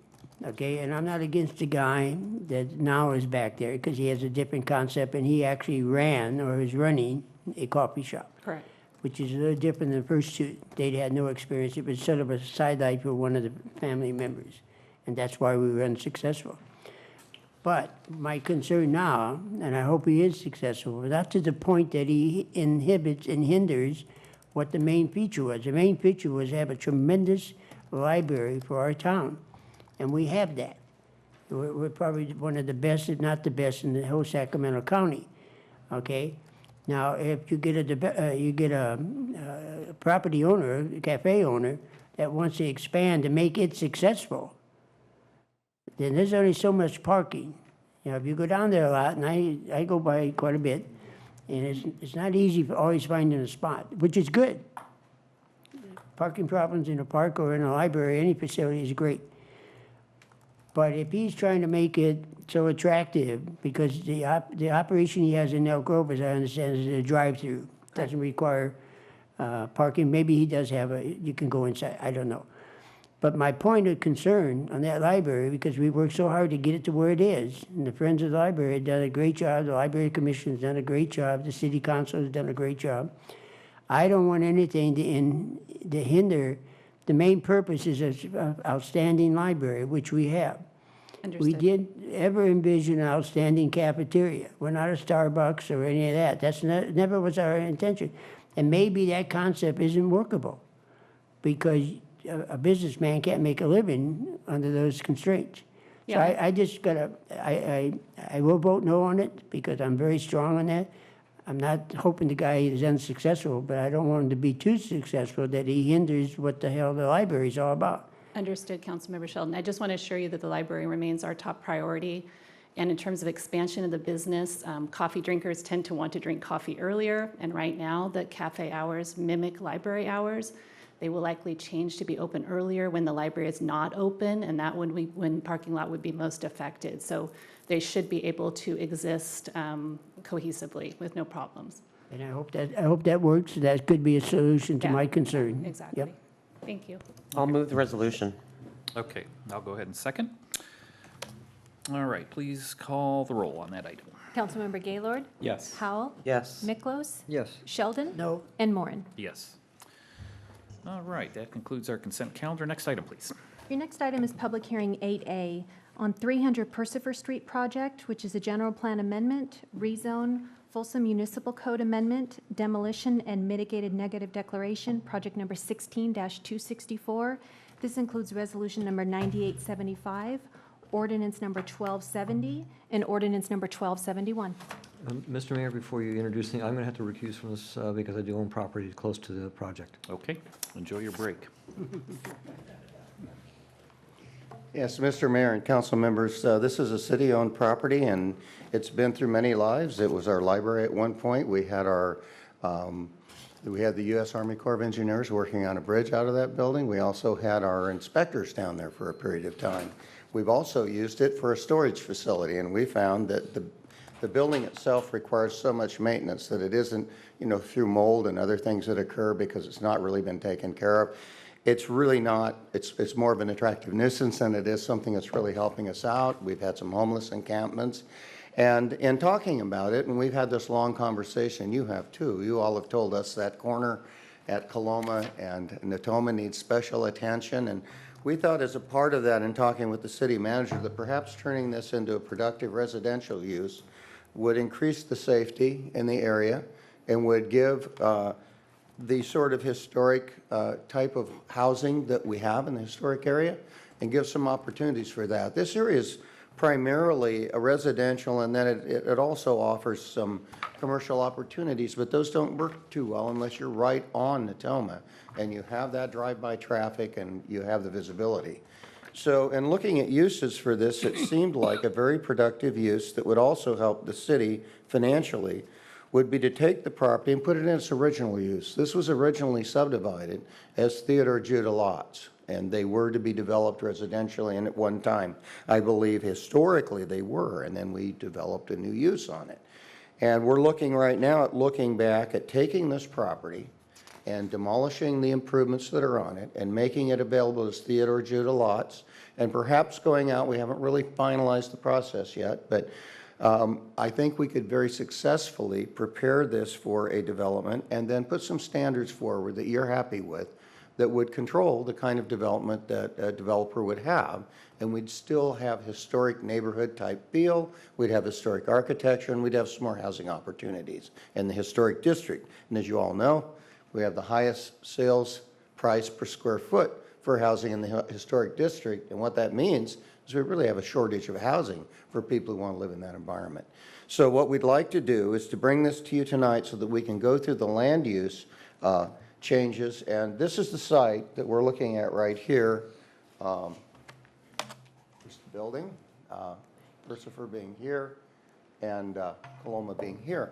okay? And I'm not against the guy that now is back there because he has a different concept and he actually ran or is running a coffee shop. Correct. Which is a little different than the first two. They had no experience. It was sort of a sidelight for one of the family members. And that's why we were unsuccessful. But my concern now, and I hope he is successful, but not to the point that he inhibits and hinders what the main feature was. The main feature was to have a tremendous library for our town. And we have that. We're probably one of the best, if not the best, in the whole Sacramento County, okay? Now, if you get a property owner, a cafe owner, that wants to expand to make it successful, then there's only so much parking. You know, if you go down there a lot, and I go by quite a bit, and it's not easy for always finding a spot, which is good. Parking problems in a park or in a library, any facility is great. But if he's trying to make it so attractive, because the operation he has in Elk Grove, as I understand, is a drive-through, doesn't require parking. Maybe he does have you can go inside, I don't know. But my point of concern on that library, because we worked so hard to get it to where it is, and the Friends of the Library have done a great job, the Library Commission has done a great job, the City Council has done a great job. I don't want anything to hinder the main purpose is an outstanding library, which we have. Understood. We did ever envision an outstanding cafeteria. We're not a Starbucks or any of that. That's never was our intention. And maybe that concept isn't workable because a businessman can't make a living under those constraints. So Yeah. I just gotta, I will vote no on it because I'm very strong on that. I'm not hoping the guy is unsuccessful, but I don't want him to be too successful that he hinders what the hell the library is all about. Understood, Councilmember Sheldon. I just want to assure you that the library remains our top priority. And in terms of expansion of the business, coffee drinkers tend to want to drink coffee earlier. And right now, the cafe hours mimic library hours. They will likely change to be open earlier when the library is not open, and that when parking lot would be most affected. So they should be able to exist cohesively with no problems. And I hope that works. That could be a solution to Yeah, my concern. Exactly. Yep. Thank you. I'll move the resolution. Okay, I'll go ahead and second. All right, please call the roll on that item. Councilmember Gaylord? Yes. Howell? Yes. Miklos? Yes. Sheldon? No. And Moran. Yes. All right, that concludes our consent calendar. Next item, please. Your next item is public hearing 8A on 300 Percifer Street project, which is a general plan amendment, rezone, Folsom Municipal Code amendment, demolition and mitigated negative declaration, project number 16-264. This includes resolution number 9875, ordinance number 1270, and ordinance number 1271. Mr. Mayor, before you introduce me, I'm going to have to recuse from this because I do own property close to the project. Okay, enjoy your break. Yes, Mr. Mayor and council members, this is a city-owned property, and it's been through many lives. It was our library at one point. We had the U.S. Army Corps of Engineers working on a bridge out of that building. We also had our inspectors down there for a period of time. We've also used it for a storage facility, and we found that the building itself requires so much maintenance that it isn't, through mold and other things that occur because it's not really been taken care of. It's really not, it's more of an attractive nuisance than it is something that's really helping us out. We've had some homeless encampments. And in talking about it, and we've had this long conversation, you have too, you all have told us that corner at Coloma and Natoma needs special attention. And we thought as a part of that in talking with the city manager that perhaps turning this into a productive residential use would increase the safety in the area and would give the sort of historic type of housing that we have in the historic area and give some opportunities for that. This area is primarily a residential, and then it also offers some commercial opportunities, but those don't work too well unless you're right on Natoma and you have that drive-by traffic and you have the visibility. So in looking at uses for this, it seemed like a very productive use that would also help the city financially would be to take the property and put it in its original use. This was originally subdivided as Theodore Judah lots, and they were to be developed residentially, and at one time, I believe historically they were, and then we developed a new use on it. And we're looking right now at looking back at taking this property and demolishing the improvements that are on it and making it available as Theodore Judah lots, and perhaps going out, we haven't really finalized the process yet, but I think we could very successfully prepare this for a development and then put some standards forward that you're happy with that would control the kind of development that a developer would have. And we'd still have historic neighborhood type feel, we'd have historic architecture, and we'd have some more housing opportunities in the historic district. And as you all know, we have the highest sales price per square foot for housing in the historic district. And what that means is we really have a shortage of housing for people who want to live in that environment. So what we'd like to do is to bring this to you tonight so that we can go through the land use changes. And this is the site that we're looking at right here. Here's the building, Lucifer being here, and Coloma being here.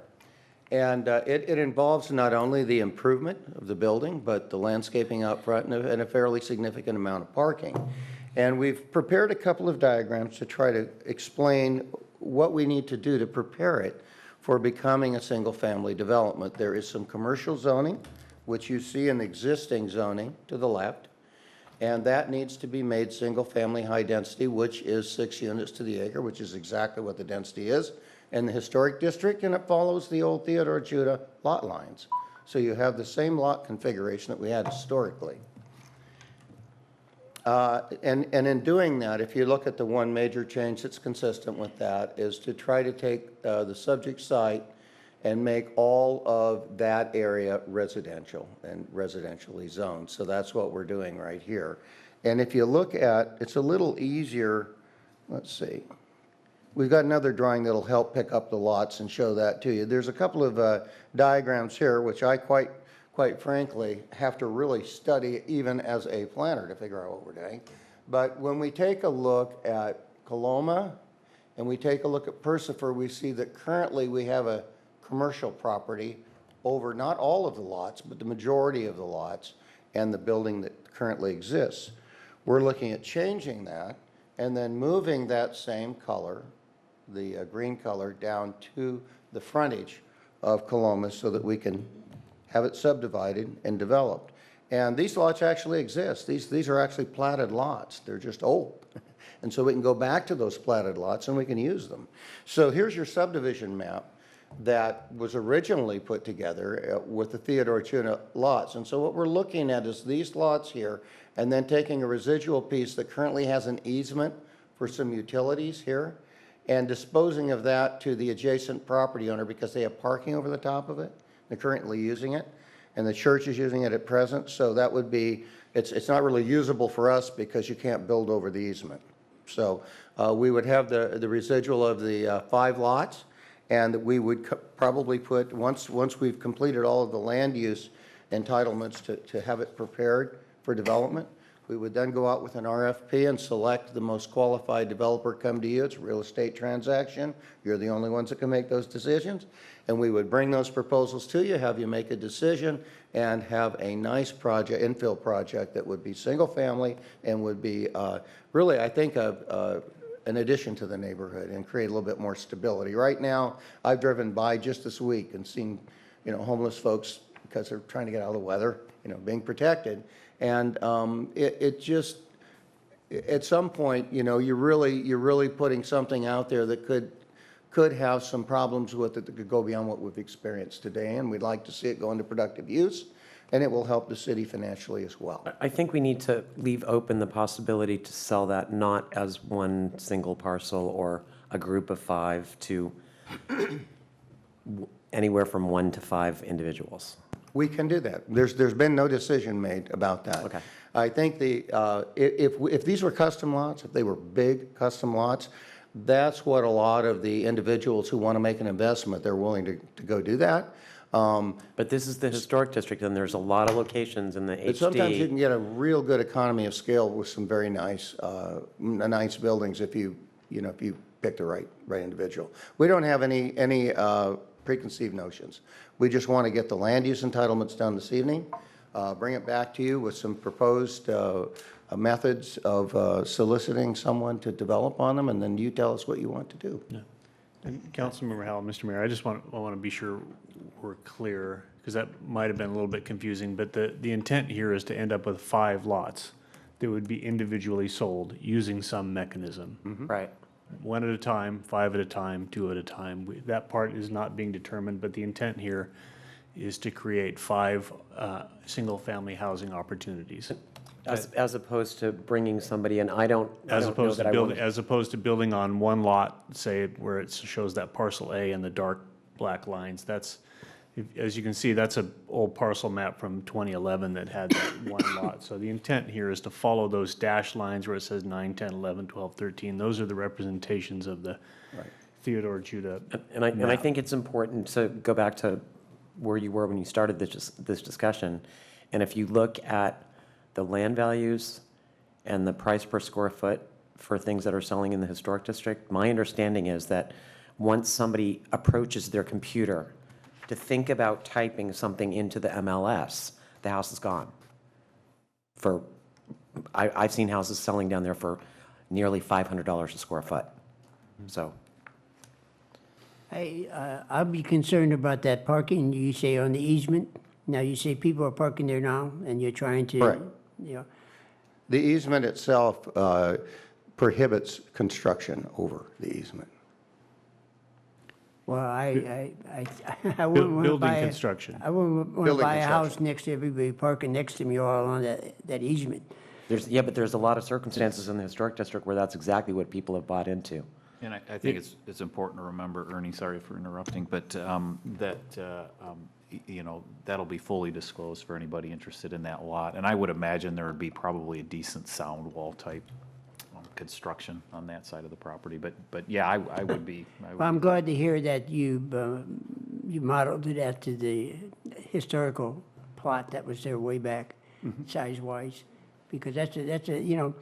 And it involves not only the improvement of the building, but the landscaping out front and a fairly significant amount of parking. And we've prepared a couple of diagrams to try to explain what we need to do to prepare it for becoming a single-family development. There is some commercial zoning, which you see in existing zoning to the left, and that needs to be made single-family high density, which is 6 units to the acre, which is exactly what the density is in the historic district, and it follows the old Theodore Judah lot lines. So you have the same lot configuration that we had historically. And in doing that, if you look at the one major change that's consistent with that, is to try to take the subject site and make all of that area residential and residentially zoned. So that's what we're doing right here. And if you look at, it's a little easier, let's see. We've got another drawing that'll help pick up the lots and show that to you. There's a couple of diagrams here, which I quite frankly have to really study even as a planner to figure out what we're doing. But when we take a look at Coloma and we take a look at Persifer, we see that currently we have a commercial property over not all of the lots, but the majority of the lots and the building that currently exists. We're looking at changing that and then moving that same color, the green color, down to the frontage of Coloma so that we can have it subdivided and developed. And these lots actually exist. These are actually platted lots. They're just old. And so we can go back to those platted lots and we can use them. So here's your subdivision map that was originally put together with the Theodore Judah lots. And so what we're looking at is these lots here and then taking a residual piece that currently has an easement for some utilities here and disposing of that to the adjacent property owner because they have parking over the top of it. They're currently using it, and the church is using it at present. So that would be, it's not really usable for us because you can't build over the easement. So we would have the residual of the 5 lots, and we would probably put, once we've completed all of the land use entitlements to have it prepared for development, we would then go out with an RFP and select the most qualified developer come to you. It's a real estate transaction. You're the only ones that can make those decisions. And we would bring those proposals to you, have you make a decision, and have a nice project, infill project that would be single family and would be really, I think, an addition to the neighborhood and create a little bit more stability. Right now, I've driven by just this week and seen, homeless folks because they're trying to get out of the weather, being protected. And it just, at some point, you're really putting something out there that could have some problems with it that could go beyond what we've experienced today. And we'd like to see it go into productive use, and it will help the city financially as well. I think we need to leave open the possibility to sell that not as one single parcel or a group of 5 to anywhere from 1 to 5 individuals. We can do that. There's been no decision made about that. Okay. I think if these were custom lots, if they were big custom lots, that's what a lot of the individuals who want to make an investment, they're willing to go do that. But this is the historic district, and there's a lot of locations in the But sometimes you HD. can get a real good economy of scale with some very nice, nice buildings if you pick the right individual. We don't have any preconceived notions. We just want to get the land use entitlements done this evening, bring it back to you with some proposed methods of soliciting someone to develop on them, and then you tell us what you want to do. And Councilmember Howell, Mr. Mayor, I want to be sure we're clear, because that might have been a little bit confusing, but the intent here is to end up with 5 lots that would be individually sold using some mechanism. Right. 1 at a time, 5 at a time, 2 at a time. That part is not being determined, but the intent here is to create 5 single-family housing opportunities. As opposed to bringing somebody in, I don't know that I want to. As opposed to building on one lot, say, where it shows that parcel A and the dark black lines, that's, as you can see, that's an old parcel map from 2011 that had that one lot. So the intent here is to follow those dashed lines where it says 9, 10, 11, 12, 13. Those are the representations of the Theodore Judah And I map. think it's important to go back to where you were when you started this discussion. And if you look at the land values and the price per square foot for things that are selling in the historic district, my understanding is that once somebody approaches their computer to think about typing something into the MLS, the house is gone. I've seen houses selling down there for nearly $500 a square foot. So. I'll be concerned about that parking, you say on the easement. Now, you say people are parking there now, and you're trying to, Correct. you know, The easement itself prohibits construction over the easement. well, I wouldn't want to Building buy a, construction. I wouldn't want to Building buy a house construction. next to everybody parking next to me all on that easement. But there's a lot of circumstances in the historic district where that's exactly what people have bought into. And I think it's important to remember, Ernie, sorry for interrupting, but that'll be fully disclosed for anybody interested in that lot. And I would imagine there would be probably a decent sound wall type construction on that side of the property. But yeah, I would be. Well, I'm glad to hear that you modeled it after the historical plot that was there way back, size-wise, because that's a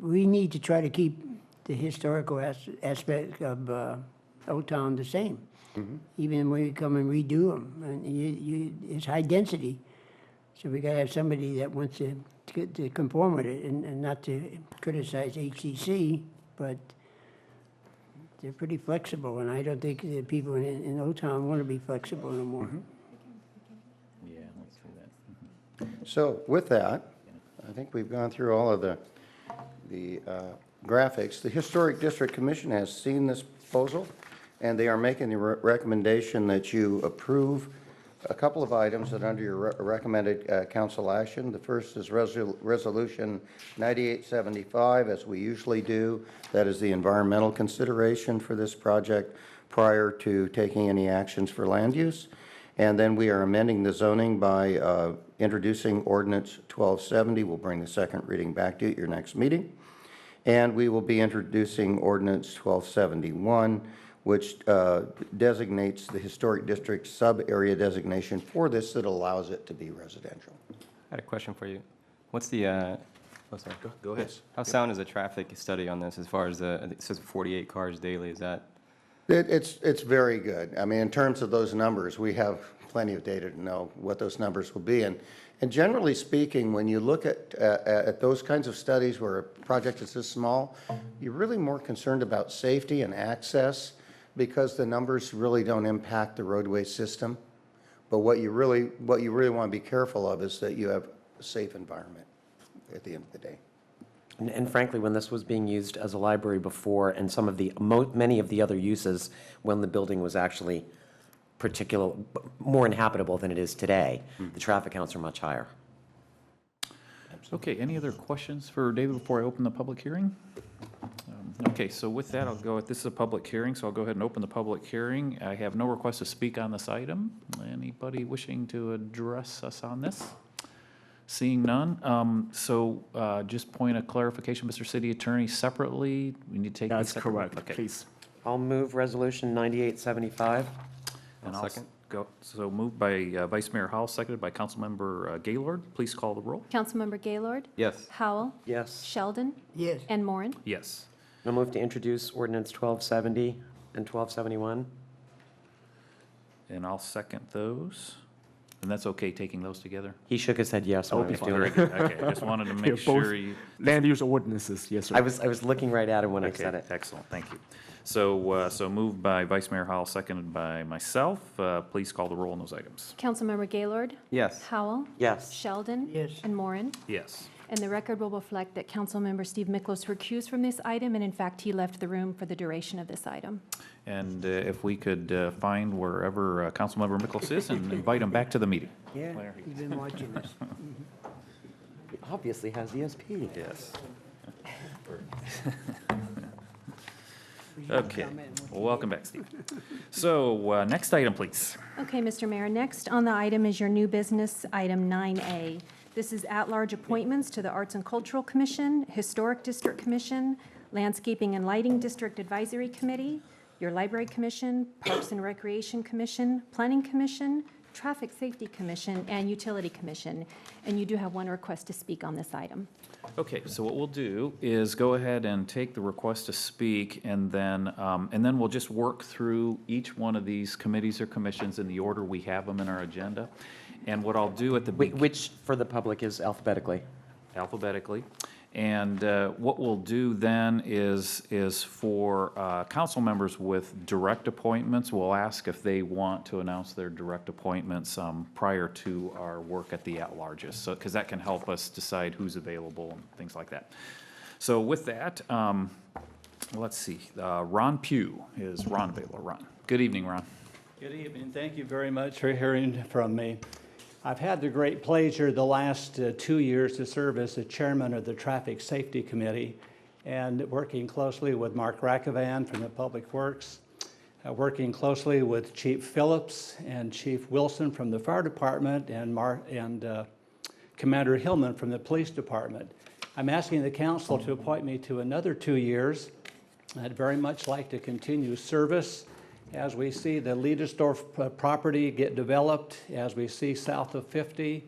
we need to try to keep the historical aspect of Old Town the same, even when we come and redo them. And it's high density, so we got to have somebody that wants to conform with it, and not to criticize HCC, but they're pretty flexible, and I don't think the people in Old Town want to be flexible no more. Yeah, let's do that. So with that, I think we've gone through all of the graphics. The Historic District Commission has seen this proposal, and they are making the recommendation that you approve a couple of items that are under your recommended council action. The first is Resolution 9875, as we usually do. That is the environmental consideration for this project prior to taking any actions for land use. And then we are amending the zoning by introducing Ordinance 1270. We'll bring the second reading back to you at your next meeting. And we will be introducing Ordinance 1271, which designates the historic district sub-area designation for this that allows it to be residential. I had a question for you. What's the, oh, sorry. Go ahead. How sound is the traffic study on this as far as it says 48 cars daily, is that? It's very good. I mean, in terms of those numbers, we have plenty of data to know what those numbers will be. And generally speaking, when you look at those kinds of studies where a project is this small, you're really more concerned about safety and access because the numbers really don't impact the roadway system. But what you really want to be careful of is that you have a safe environment at the end of the day. And frankly, when this was being used as a library before, and many of the other uses, when the building was actually more inhabitable than it is today, the traffic counts are much higher. Okay, any other questions for David before I open the public hearing? Okay, so with that, this is a public hearing, so I'll go ahead and open the public hearing. I have no request to speak on this item. Anybody wishing to address us on this? Seeing none. Just point of clarification, Mr. City Attorney, separately, we need to take these That's separately? correct, Okay. please. I'll move Resolution 9875. And I'll I'll second. go, so moved by Vice Mayor Howell, seconded by Councilmember Gaylord. Please call the roll. Councilmember Gaylord? Yes. Howell? Yes. Sheldon? Yes. And Moran? Yes. I'll move to introduce ordinance 1270 and 1271. And I'll second those. And that's okay taking those together? He shook his head yes when I was doing Very it. good. Okay, I just wanted to Yeah, make both sure you. Land use ordinances, yes, sir. I was looking right at him when I Okay, said it. excellent, thank you. So moved by Vice Mayor Howell, seconded by myself. Please call the roll on those items. Councilmember Gaylord? Yes. Howell? Yes. Sheldon? Yes. And Moran? Yes. And the record will reflect that Councilmember Steve Miklos recused from this item, and in fact, he left the room for the duration of this item. And if we could find wherever Councilmember Miklos is and invite him back to the meeting. Yeah, Where he he's been watching us. He obviously has ESP. Yes. Okay, well, welcome back, Steve. So, next item, please. Okay, Mr. Mayor, next on the item is your new business, item 9A. This is at-large appointments to the Arts and Cultural Commission, Historic District Commission, Landscaping and Lighting District Advisory Committee, your Library Commission, Parks and Recreation Commission, Planning Commission, Traffic Safety Commission, and Utility Commission. And you do have one request to speak on this item. Okay, so what we'll do is go ahead and take the request to speak, and then we'll just work through each one of these committees or commissions in the order we have them in our agenda. And what I'll do at the Which, for the public, is alphabetically. alphabetically. And what we'll do then is for council members with direct appointments, we'll ask if they want to announce their direct appointments prior to our work at the at-larges, so, because that can help us decide who's available and things like that. So with that, let's see, Ron Pugh, is Ron available? Ron. Good evening, Ron. Good evening. Thank you very much for hearing from me. I've had the great pleasure the last 2 years to serve as the chairman of the Traffic Safety Committee and working closely with Mark Rakovan from the Public Works, working closely with Chief Phillips and Chief Wilson from the Fire Department and Commander Hillman from the Police Department. I'm asking the council to appoint me to another 2 years. I'd very much like to continue service as we see the Liedersdorf property get developed, as we see south of 50,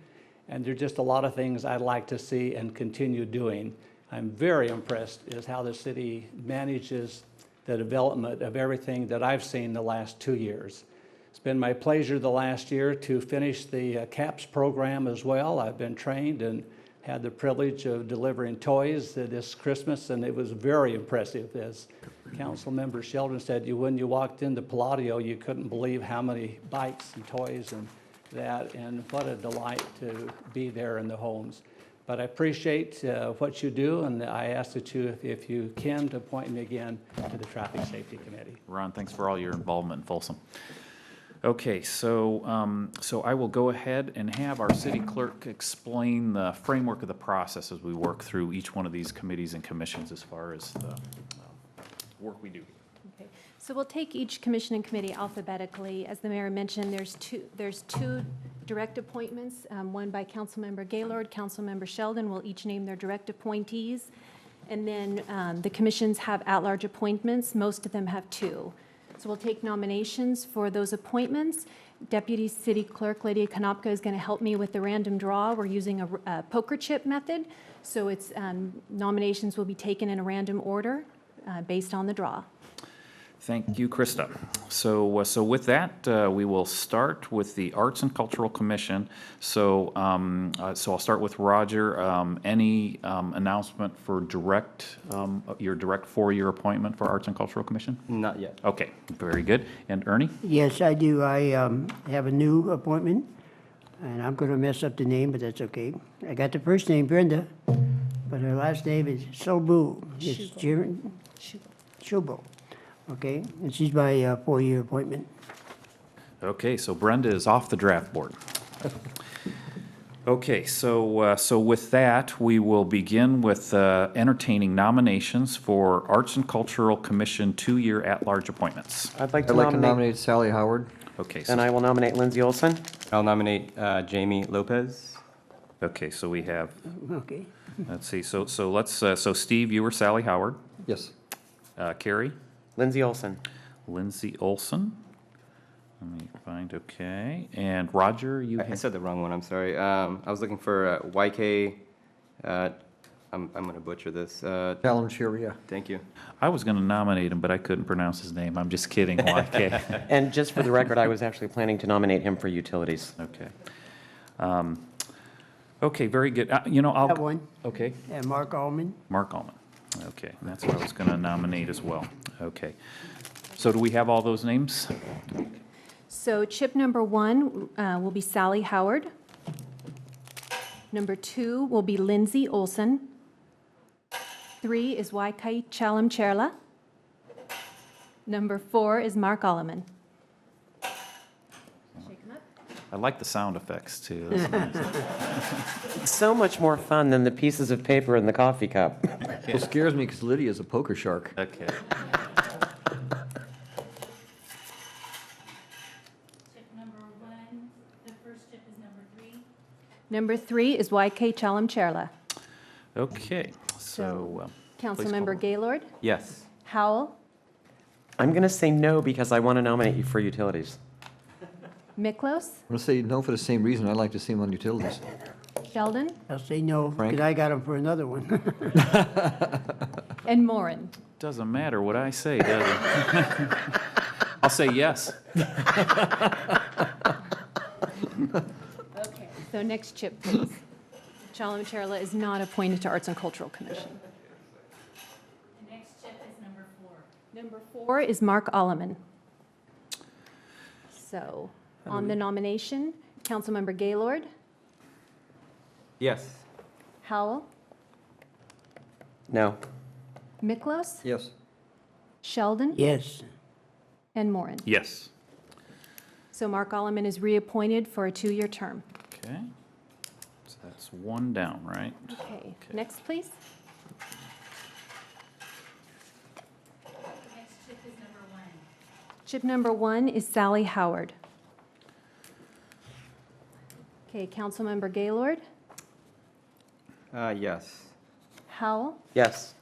and there's just a lot of things I'd like to see and continue doing. I'm very impressed is how the city manages the development of everything that I've seen the last 2 years. It's been my pleasure the last year to finish the CAPS program as well. I've been trained and had the privilege of delivering toys this Christmas, and it was very impressive. As Council Member Sheldon said, when you walked into Palladio, you couldn't believe how many bikes and toys and that, and what a delight to be there in the homes. But I appreciate what you do, and I ask that you, if you can, to appoint me again to the Traffic Safety Committee. Ron, thanks for all your involvement in Folsom. Okay, so I will go ahead and have our city clerk explain the framework of the process as we work through each one of these committees and commissions as far as the work we do. Okay, so we'll take each commission and committee alphabetically. As the mayor mentioned, there's two direct appointments, one by Councilmember Gaylord, Councilmember Sheldon will each name their direct appointees. And then the commissions have at-large appointments. Most of them have two. So we'll take nominations for those appointments. Deputy City Clerk Lydia Konopka is going to help me with the random draw. We're using a poker chip method, so it's nominations will be taken in a random order based on the draw. Thank you, Krista. So with that, we will start with the Arts and Cultural Commission. So I'll start with Roger. Any announcement for your direct four-year appointment for Arts and Cultural Commission? Not yet. Okay, very good. And Ernie? Yes, I do. I have a new appointment, and I'm going to mess up the name, but that's okay. I got the first name, Brenda, but her last name is Sobu. It's Shubo. Okay, and she's my four-year appointment. Okay, so Brenda is off the draft board. Okay, so with that, we will begin with entertaining nominations for Arts and Cultural Commission 2-year at-large appointments. I'd like to nominate Sally Howard. Okay. And I will nominate Lindsay Olson. I'll nominate Jamie Lopez. Okay, so we have, Okay. let's see, so let's, so Steve, you were Sally Howard. Yes. Carrie? Lindsay Olson. Lindsay Olson. Let me find, okay. And Roger, you I had, said the wrong one, I'm sorry. I was looking for YK, I'm going to butcher this. Chalamcheria. Thank you. I was going to nominate him, but I couldn't pronounce his name. I'm just kidding, YK. And just for the record, I was actually planning to nominate him for utilities. Okay. Okay, very good. You know, That I'll, one, okay, and Mark Allman. Mark Allman. Okay, that's what I was going to nominate as well. Okay. So do we have all those names? So chip number 1 will be Sally Howard. Number 2 will be Lindsay Olson. 3 is YK Chalamcherla. Number 4 is Mark Alleman. Shake 'em up. I like the sound effects too. That's nice. It's so much more fun than the pieces of paper in the coffee cup. It scares me because Lydia's a poker shark. Okay. Number 3 is YK Chalamcherla. Okay, so. please call Councilmember roll. Gaylord, Yes. Howell, I'm going to say no because I want to nominate you for utilities. Miklos, I'm going to say no for the same reason. I'd like to see him on utilities. Sheldon, I'll say no, Frank? because I got him for another one. and Moran. Doesn't matter what I say, does it? I'll say yes. Okay. So next chip, please. Chalamcherla is not appointed to Arts and Cultural Commission. The next chip is number 4. Number 4 is Mark Alleman. So on the nomination, Councilmember Gaylord, Yes. Howell, No. Miklos, Yes. Sheldon, Yes, and Moran. Yes. So Mark Alleman is reappointed for a 2-year term. Okay. So that's one down, right? Okay, next, please. Chip number 1 is Sally Howard. Okay, Councilmember Gaylord, Yes. Howell, Yes.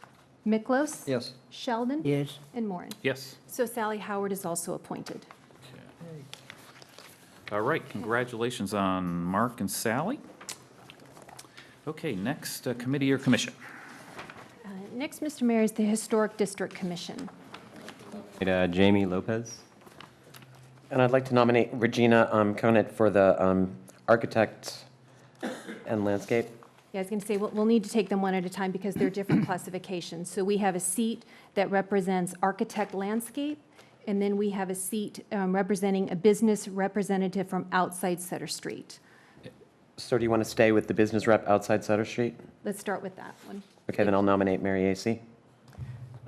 Miklos, Yes. Sheldon, yes. and Moran. Yes. So Sally Howard is also appointed. All right, congratulations on Mark and Sally. Okay, next, committee or commission? Next, Mr. Mayor, is the Historic District Commission. Jamie Lopez. And I'd like to nominate Regina Conant for the architect and landscape. Yeah, I was going to say, we'll need to take them one at a time because they're different classifications. So we have a seat that represents architect landscape, and then we have a seat representing a business representative from outside Sutter Street. So do you want to stay with the business rep outside Sutter Street? Let's start with that one. Okay, then I'll nominate Mary AC.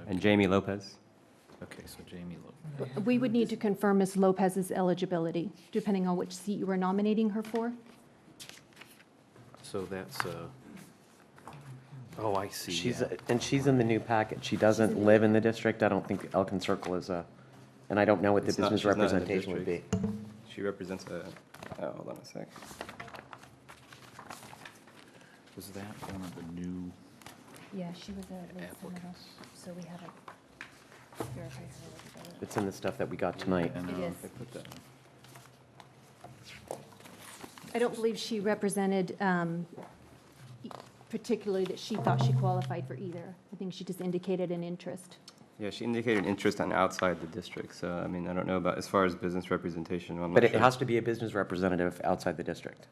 And Jamie Lopez. Okay, so Jamie Lopez. We would need to confirm Ms. Lopez's eligibility, depending on which seat you were nominating her for. So that's, oh, I see. She's, yeah. and she's in the new package. She doesn't live in the district. I don't think Elkin Circle is a, and I don't know what the It's not- business she's not in the representation would be. district. She represents hold on a sec. Was that one of the new? Yeah, she was a applicants? so we haven't verified her eligibility. It's in the stuff that we got tonight. And, It is. I put that. I don't believe she represented particularly that she thought she qualified for either. I think she just indicated an interest. Yeah, she indicated interest on outside the district, so, I mean, I don't know about, as far as business representation, I'm not But it sure. has to be a business representative outside the district.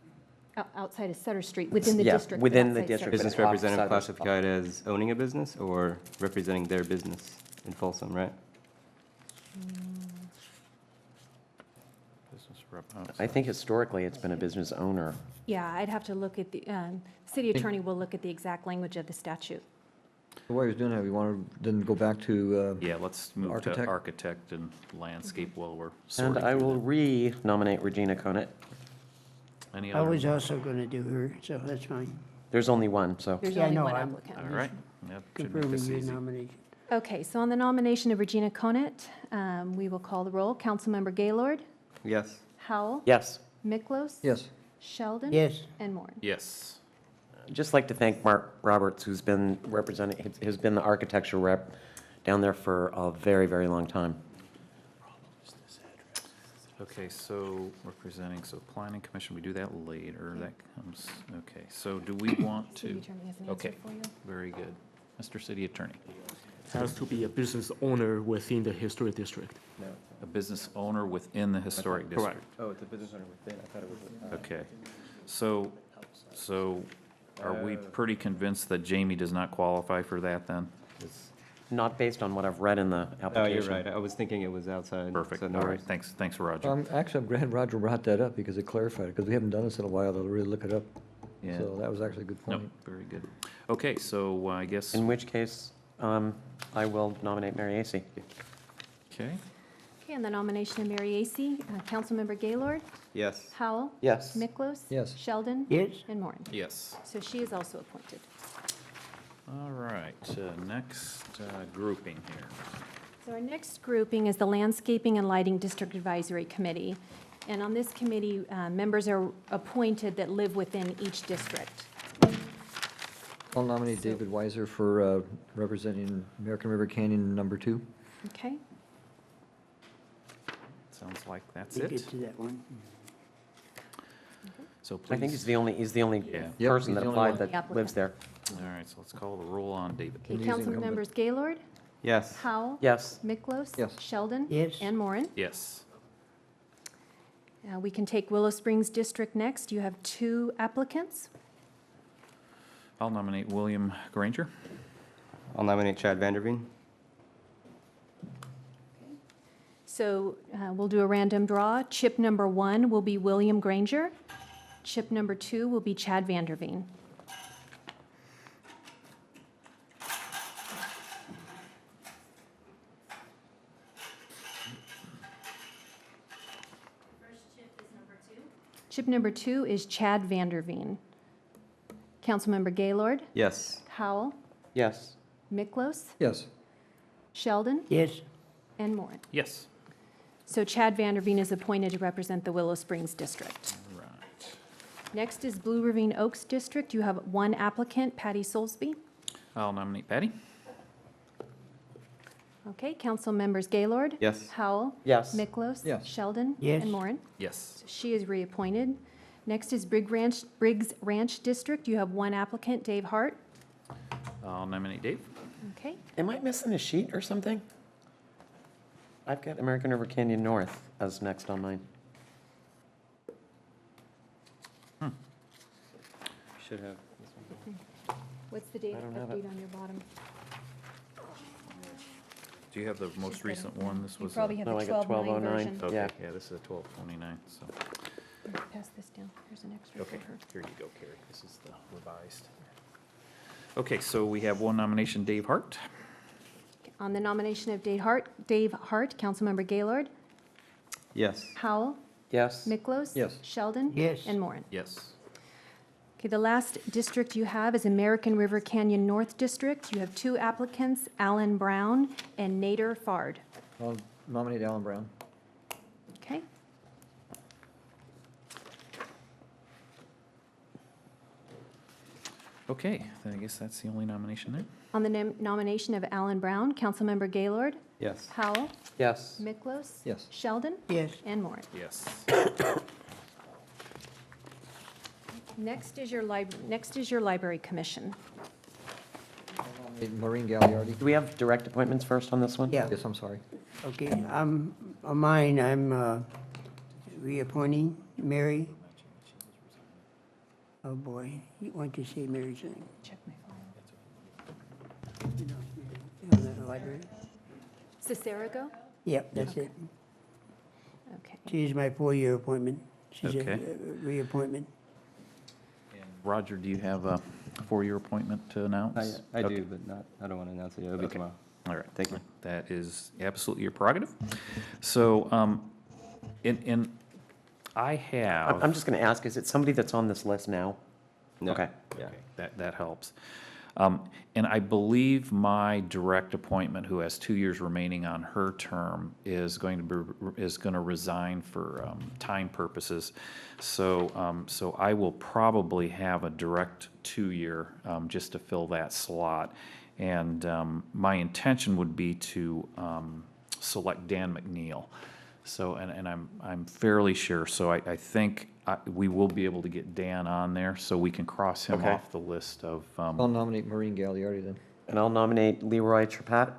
Outside of Sutter Street, within the Yeah, district. but within the outside district. Sutter Business But outside representative of- classified as owning a business or representing their business in Folsom, right? Business rep I outside. think historically, it's been a business owner. Yeah, I'd have to look at the, city attorney will look at the exact language of the statute. While he was doing that, we want to then go back to, Yeah, let's move to Architect? architect and landscape while we're sorting And I through will that. re-nominate Regina Conant. Any I other? was also going to do her, so that's fine. There's only one, so. There's Yeah, I only know, one I'm- applicant. All right, yep, should make Confirming this your easy. nomination. Okay, so on the nomination of Regina Conant, we will call the roll. Councilmember Gaylord, Yes. Howell, Yes. Miklos, yes. Sheldon, Yes, and Moran. Yes. Just like to thank Mark Roberts, who's been representing, has been the architecture rep down there for a very, very long time. Okay, so we're presenting, so planning commission, we do that later, that comes, okay, so do we want to? City attorney has an answer Okay, for you. very good. Mr. City Attorney, Has to be a business owner within the historic district. No. a business owner within the historic district. Oh, it's a business owner within, I thought it was. Okay, so are we pretty convinced that Jamie does not qualify for that then? Not based on what I've read in the Oh, application. you're right. I was thinking it was outside. Perfect, so all no right, worries. thanks, Roger. Actually, I'm glad Roger brought that up because it clarified it, because we haven't done this in a while to really look it up. Yeah. So that was actually a good No, point. very good. Okay, so I guess, In which case, I will nominate Mary Acey. okay, Okay, on the nomination of Mary Acey, Councilmember Gaylord, Yes. Howell, Yes. Miklos. Yes. Sheldon. Yes. And Moran. yes. So she is also appointed. All right, next grouping here. So our next grouping is the Landscaping and Lighting District Advisory Committee. And on this committee, members are appointed that live within each district. I'll nominate So- David Weiser for representing American River Canyon number 2. Okay? Sounds like that's Didn't it. get to that one. So I think please, he's the only Yeah. Yep, person he's that the only applied one. that The applicant. lives there. all right, so let's call the roll on David. Okay, And he's council incumbent. members Gaylord, Yes. Howell. Yes. Miklos. Yes. Sheldon. Yes. And Moran. Yes. We can take Willow Springs District next. You have 2 applicants. I'll nominate William Granger. I'll nominate Chad Vanderveen. So we'll do a random draw. Chip number 1 will be William Granger. Chip number 2 will be Chad Vanderveen. Chip number 2 is Chad Vanderveen. Councilmember Gaylord, Yes. Howell, Yes. Miklos, Yes. Sheldon, Yes. and Moran. Yes. So Chad Vanderveen is appointed to represent the Willow Springs District. All right. Next is Blue Ravine Oaks District. You have 1 applicant, Patty Soulsby. I'll nominate Patty. Okay, council members Gaylord. Yes. Howell. Yes. Miklos. Yes. Sheldon. Yes. And Moran. Yes. She is reappointed. Next is Briggs Ranch District. You have 1 applicant, Dave Hart. I'll nominate Dave. Okay, Am I missing a sheet or something? I've got American River Canyon North as next on mine. Should have. what's the date I don't have it. update on your bottom? Do you have the most recent one? This You was. probably have the No, I got 12/9 1209. version. Okay, Yeah. yeah, this is a 1229, so. Pass this down. Here's an extra for Okay, her. here you go, Carrie. This is the revised. Okay, so we have 1 nomination, Dave Hart. On the nomination of Dave Hart, Councilmember Gaylord, Yes. Howell, Yes. Miklos. Yes. Sheldon. Yes. And Moran. Yes. Okay, the last district you have is American River Canyon North District. You have 2 applicants, Alan Brown and Nader Fard. I'll nominate Alan Brown. Okay? Okay, then I guess that's the only nomination there. On the nomination of Alan Brown, Councilmember Gaylord, Yes. Howell, Yes. Miklos. Yes. Sheldon. Yes. And Moran. Yes. Next is your Library Commission. I'll nominate Maureen Gagliardi. Do we have direct appointments first on this one? Yeah. Yes, I'm sorry. Okay, on mine, I'm reappointing Mary. Oh, boy, you want to say Mary's name? Check my On the library? Cicero? Yep, that's it. Okay. She's my 4-year appointment. She's a Okay. reappointment. Roger, do you have a 4-year appointment to announce? I Okay. do, but not, I don't want to announce it yet. It'll be Okay. tomorrow. All right. Thank you. That is absolutely your prerogative. So, I have. I'm just going to ask, is it somebody that's on this list now? No. Okay. Yeah. Okay, that helps. And I believe my direct appointment, who has 2 years remaining on her term, is going to resign for time purposes. So I will probably have a direct 2-year just to fill that slot. And my intention would be to select Dan McNeil. So, and I'm fairly sure, so I think we will be able to get Dan on there, so we can cross him Okay. off the list of, I'll nominate Maureen Gagliardi then. And I'll nominate Leroy Tripat.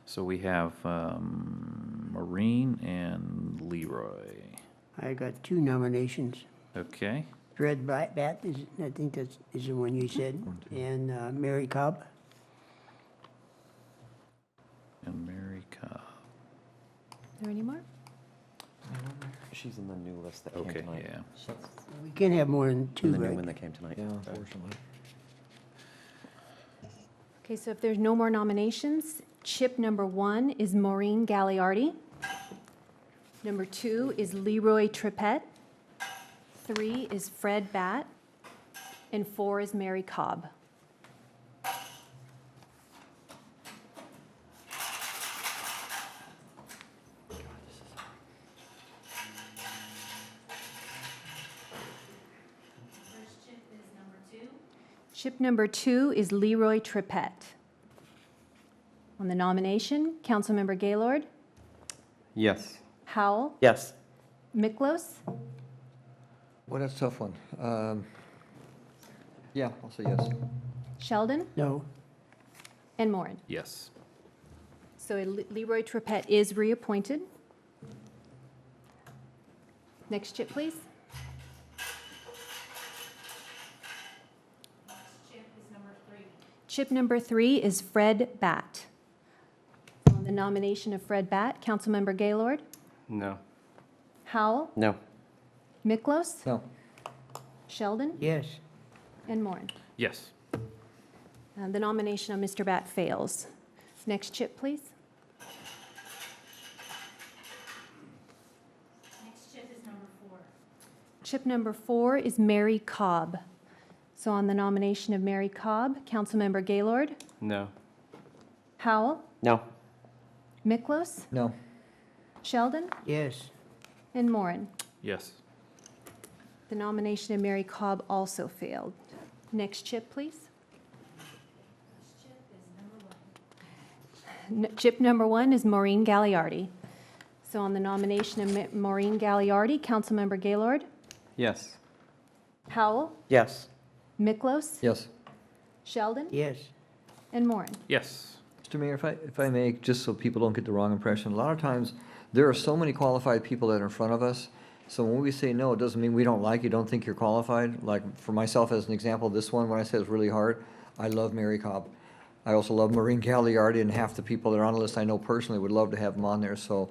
so we have Maureen and Leroy. I got 2 nominations. Okay, Fred Bat, I think that's is the one you said, and Mary Cobb. and Mary Cobb. Are there any more? She's in the new list that came Okay, tonight. yeah. We can't have more than 2, The new right? one that came tonight. Yeah, unfortunately. Okay, so if there's no more nominations, chip number 1 is Maureen Gagliardi. Number 2 is Leroy Trippett. 3 is Fred Batt. And 4 is Mary Cobb. Chip number 2 is Leroy Trippett. On the nomination, Councilmember Gaylord, Yes. Howell, Yes. Miklos, Well, that's a tough one. Yeah, I'll say yes. Sheldon, No. and Moran. Yes. So Leroy Trippett is reappointed. Next chip, please. Chip number 3 is Fred Batt. On the nomination of Fred Batt, Councilmember Gaylord, No. Howell, No. Miklos, No. Sheldon, Yes. and Moran. Yes. The nomination of Mr. Batt fails. Next chip, please. Next chip is number 4. Chip number 4 is Mary Cobb. So on the nomination of Mary Cobb, Councilmember Gaylord, No. Howell, No. Miklos, No. Sheldon, Yes. and Moran. Yes. The nomination of Mary Cobb also failed. Next chip, please. Chip number 1 is Maureen Gagliardi. So on the nomination of Maureen Gagliardi, Councilmember Gaylord, Yes. Howell, Yes. Miklos, Yes. Sheldon, Yes. and Moran. Yes. Mr. Mayor, if I may, just so people don't get the wrong impression, a lot of times, there are so many qualified people that are in front of us, so when we say no, it doesn't mean we don't like you, don't think you're qualified. Like, for myself, as an example, this one, when I said it's really hard, I love Mary Cobb. I also love Maureen Gagliardi, and half the people that are on the list I know personally would love to have them on there, so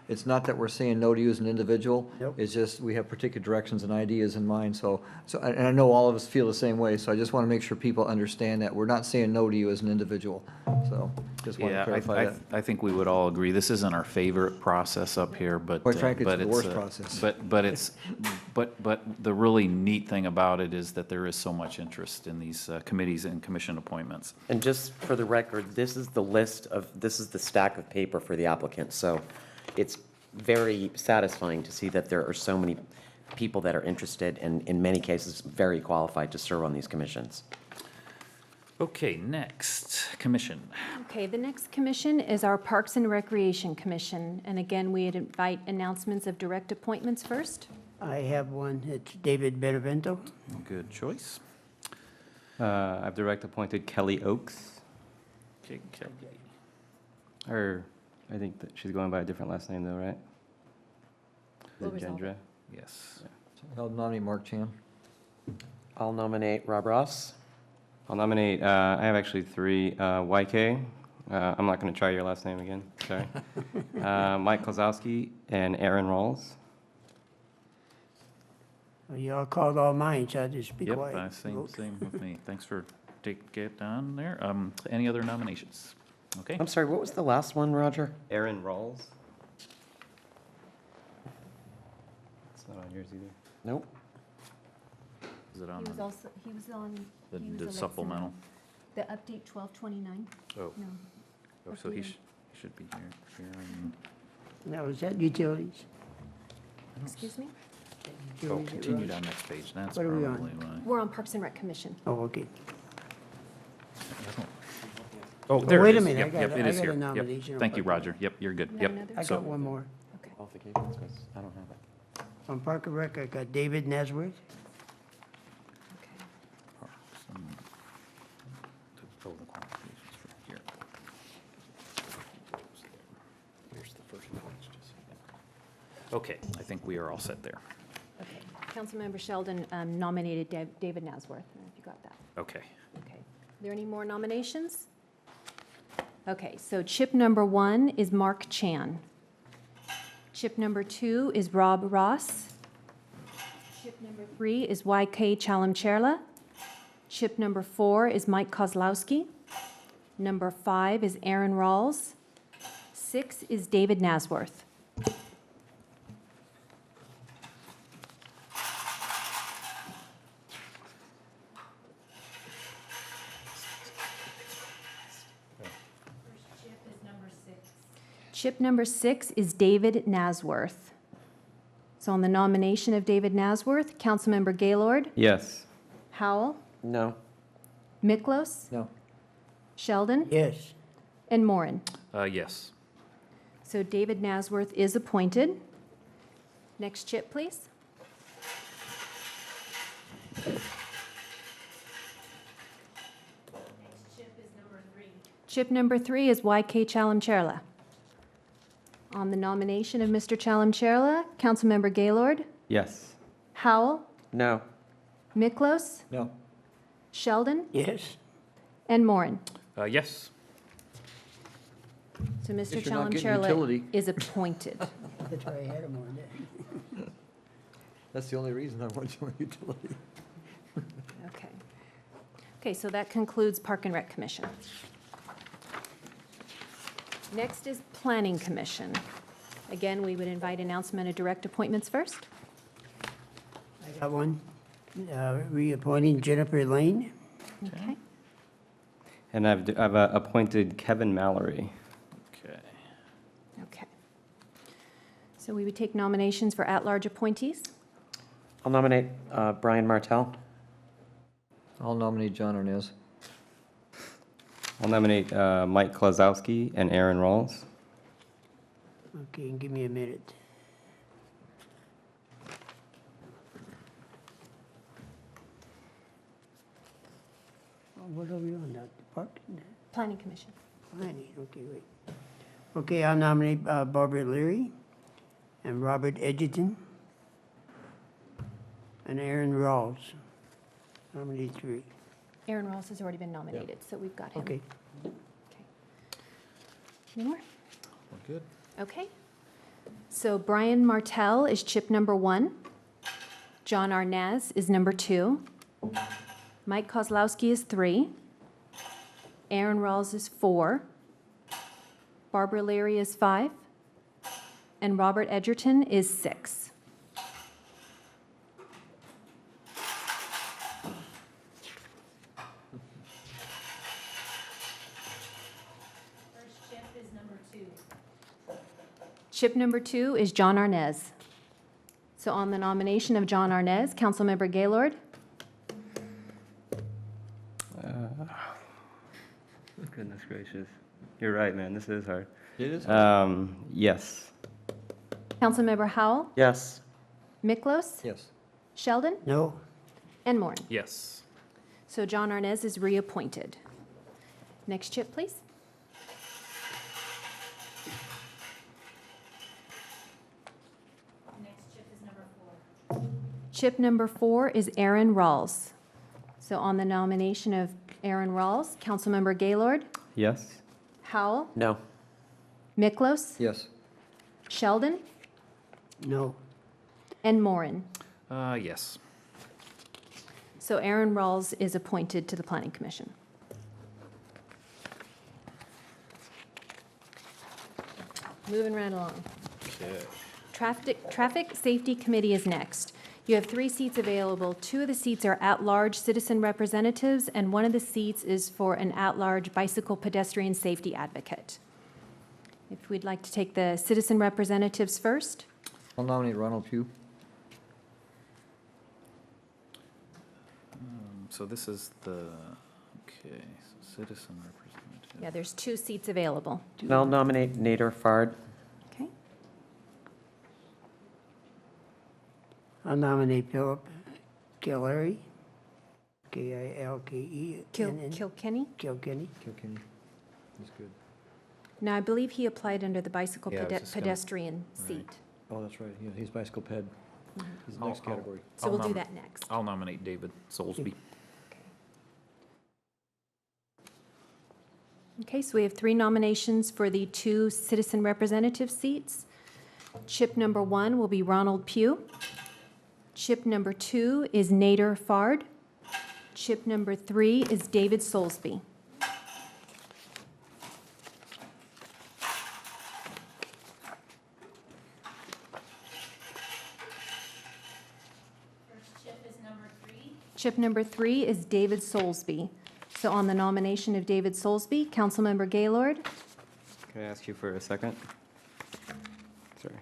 it's not that we're saying no to you as an individual. Nope. It's just, we have particular directions and ideas in mind, and I know all of us feel the same way, so I just want to make sure people understand that we're not saying no to you as an individual, so just want to Yeah, clarify that. I think we would all agree, this isn't our favorite process up here, but. Quite frankly, it's but the worst process. But the really neat thing about it is that there is so much interest in these committees and commission appointments. And just for the record, this is the stack of paper for the applicant, so it's very satisfying to see that there are so many people that are interested and in many cases very qualified to serve on these commissions. Okay, next, commission. Okay, the next commission is our Parks and Recreation Commission. And again, we'd invite announcements of direct appointments first. I have one. It's David Benevento. Good choice. I've direct appointed Kelly Oakes. Okay, Kelly. Or, I think that she's going by a different last name though, right? Is We'll it resolve Gendra? Yes. I'll nominate Mark Chan. I'll nominate Rob Ross. I'll nominate, I have actually 3, YK. I'm not going to try your last name again, sorry. Mike Kozlowski and Aaron Rawls. Well, you all called all mine, so I'll just be Yep, quiet. same Vote. with me. Thanks for taking it on there. Any other nominations? Okay. I'm sorry, what was the last one, Roger? Aaron Rawls. It's not on yours either. Nope. Is it on He was also, he was on. he was the elected supplemental? on The update 1229. Oh, No. oh, so he updated. should be here. Aaron. Now, is that utilities? Excuse me? Oh, Utilities, continued Ross? on next page. That's What are we probably on? why. We're on Parks and Rec Commission. Oh, okay. I don't- Oh, there it wait a is. minute, Yep, I got yep, a- it I is got a here. Yep. nomination on Thank you, Park and Roger. Yep, you're good. You Yep. have another? I So- got one more. Qualifications, 'cause I don't have it. On Park and Rec, I got David Nasworth. Oh, the qualifications for here. Here's the first page. Okay, I think we are all set there. Okay. Councilmember Sheldon nominated David Nasworth. I don't know if you got that. Okay. Okay. Are there any more nominations? Okay, so chip number 1 is Mark Chan. Chip number 2 is Rob Ross. Chip number 3 is YK Chalamcherla. Chip number 4 is Mike Kozlowski. Number 5 is Aaron Rawls. 6 is David Nasworth. Chip number 6 is David Nasworth. So on the nomination of David Nasworth, Councilmember Gaylord, Yes. Howell, No. Miklos, No. Sheldon, Yes. and Moran. Yes. So David Nasworth is appointed. Next chip, please. Chip number 3 is YK Chalamcherla. On the nomination of Mr. Chalamcherla, Councilmember Gaylord, Yes. Howell, No. Miklos, No. Sheldon, Yes. and Moran. Yes. So Mr. Guess you're not getting Chalamcherla utility. is appointed. That's why I had him on there. That's the only reason I want you on utility. Okay. Okay, so that concludes Park and Rec Commission. Next is Planning Commission. Again, we would invite announcement of direct appointments first. I got one. Reappointing Jennifer Lane. Okay. And I've appointed Kevin Mallory. Okay. Okay. So we would take nominations for at-large appointees. I'll nominate Brian Martell. I'll nominate John Arnaz. I'll nominate Mike Kozlowski and Aaron Rawls. Okay, and give me a minute. What are we on now? Park? Planning Commission. Planning, okay, wait. Okay, I'll nominate Barbara Leary and Robert Edgerton and Aaron Rawls. Nominate 3. Aaron Ross has already been nominated, so we've got him. Okay. Any more? We're good. Okay. So Brian Martell is chip number 1. John Arnaz is number 2. Mike Kozlowski is 3. Aaron Rawls is 4. Barbara Leary is 5. And Robert Edgerton is 6. Chip number 2 is John Arnaz. So on the nomination of John Arnaz, Councilmember Gaylord, Goodness gracious. You're right, man. This is hard. It is. Yes. Councilmember Howell, Yes. Miklos, Yes. Sheldon, No? and Moran. Yes. So John Arnaz is reappointed. Next chip, please. Chip number 4 is Aaron Rawls. So on the nomination of Aaron Rawls, Councilmember Gaylord, Yes. Howell, No. Miklos, Yes. Sheldon, No. and Moran. Yes. So Aaron Rawls is appointed to the Planning Commission. Moving right along. Okay. Traffic Safety Committee is next. You have 3 seats available. 2 of the seats are at-large citizen representatives, and 1 of the seats is for an at-large bicycle pedestrian safety advocate. If we'd like to take the citizen representatives first. I'll nominate Ronald Pugh. So this is the, okay, so citizen representative. Yeah, there's 2 seats available. And I'll nominate Nader Fard. Okay. I'll nominate Philip Gillery, Kilkenny. Kilkenny? Kilkenny. Kilkenny. He's good. Now, I believe he applied under the bicycle Yeah, I was just gonna- pedestrian Right. seat. Oh, that's right. Yeah, he's bicycle ped. He's the I'll- next category. So I'll we'll do nom- that next. I'll nominate David Soulsby. Okay, so we have 3 nominations for the 2 citizen representative seats. Chip number 1 will be Ronald Pugh. Chip number 2 is Nader Fard. Chip number 3 is David Soulsby. Chip number 3 is David Soulsby. So on the nomination of David Soulsby, Councilmember Gaylord, Can I ask you for a second? Sorry.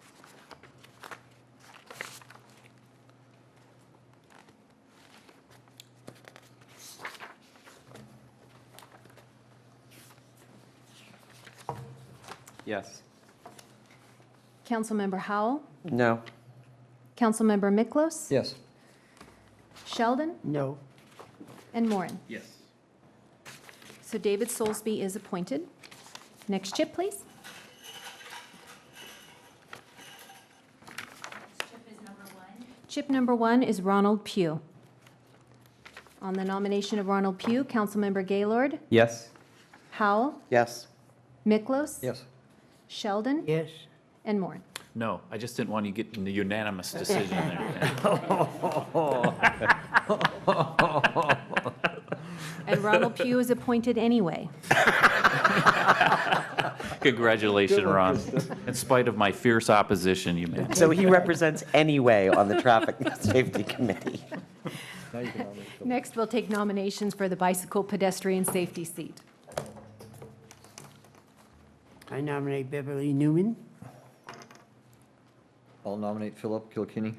Yes. Councilmember Howell, No. Councilmember Miklos, Yes. Sheldon, No. and Moran. Yes. So David Soulsby is appointed. Next chip, please. Chip number 1 is Ronald Pugh. On the nomination of Ronald Pugh, Councilmember Gaylord, Yes. Howell, Yes. Miklos, Yes. Sheldon, Yes. and Moran. No, I just didn't want you getting the unanimous decision there. And Ronald Pugh is appointed anyway. Congratulations, Ron. In spite of my fierce opposition, you managed. So he represents anyway on the Traffic Safety Committee. Now you can nominate Philip. Next, we'll take nominations for the bicycle pedestrian safety seat. I nominate Beverly Newman. I'll nominate Philip Kilkenny.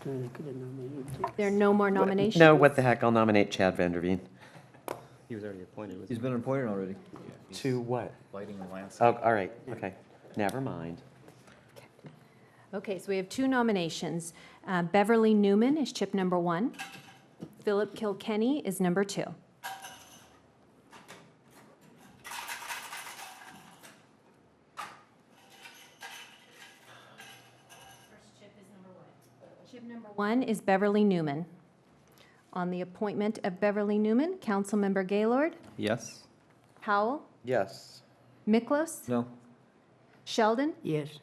Could have nominated There are no more nominations? No, what the heck, I'll nominate Chad Vanderveen. He was already appointed, wasn't He's been appointed already. To what? Lighting the landscape. Oh, all right, okay. Never mind. Okay, so we have 2 nominations. Beverly Newman is chip number 1. Philip Kilkenny is number 2. Chip number 1 is Beverly Newman. On the appointment of Beverly Newman, Councilmember Gaylord, Yes. Howell, Yes. Miklos, No. Sheldon, Yes.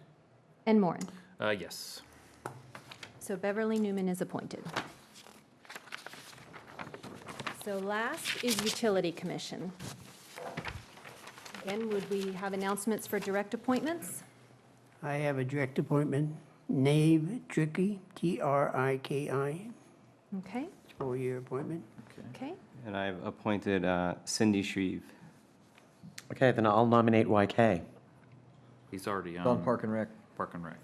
and Moran. Yes. So Beverly Newman is appointed. So last is Utility Commission. Again, would we have announcements for direct appointments? I have a direct appointment, Nave Tricky, Triki, Okay, 4-year appointment. okay. And I've appointed Cindy Shreve. Okay, then I'll nominate YK. He's already on. On Park and Rec. Park and Rec.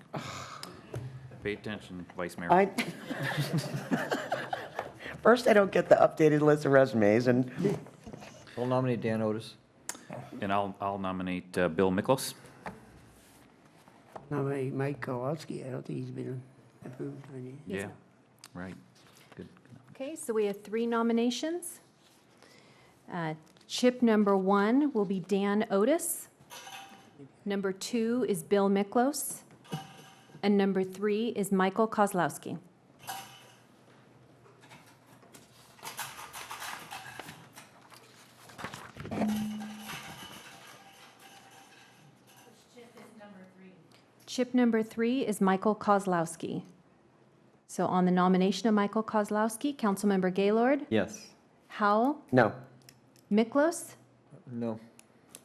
Pay attention, Vice Mayor. I, first, I don't get the updated list of resumes, and I'll nominate Dan Otis. And I'll nominate Bill Miklos. Nominate Mike Kowalski. I don't think he's been approved or anything. Yeah, right. Good. Okay, so we have 3 nominations. Chip number 1 will be Dan Otis. Number 2 is Bill Miklos. And number 3 is Michael Kozlowski. Chip number 3 is Michael Kozlowski. So on the nomination of Michael Kozlowski, Councilmember Gaylord, Yes. Howell, no. Miklos, No.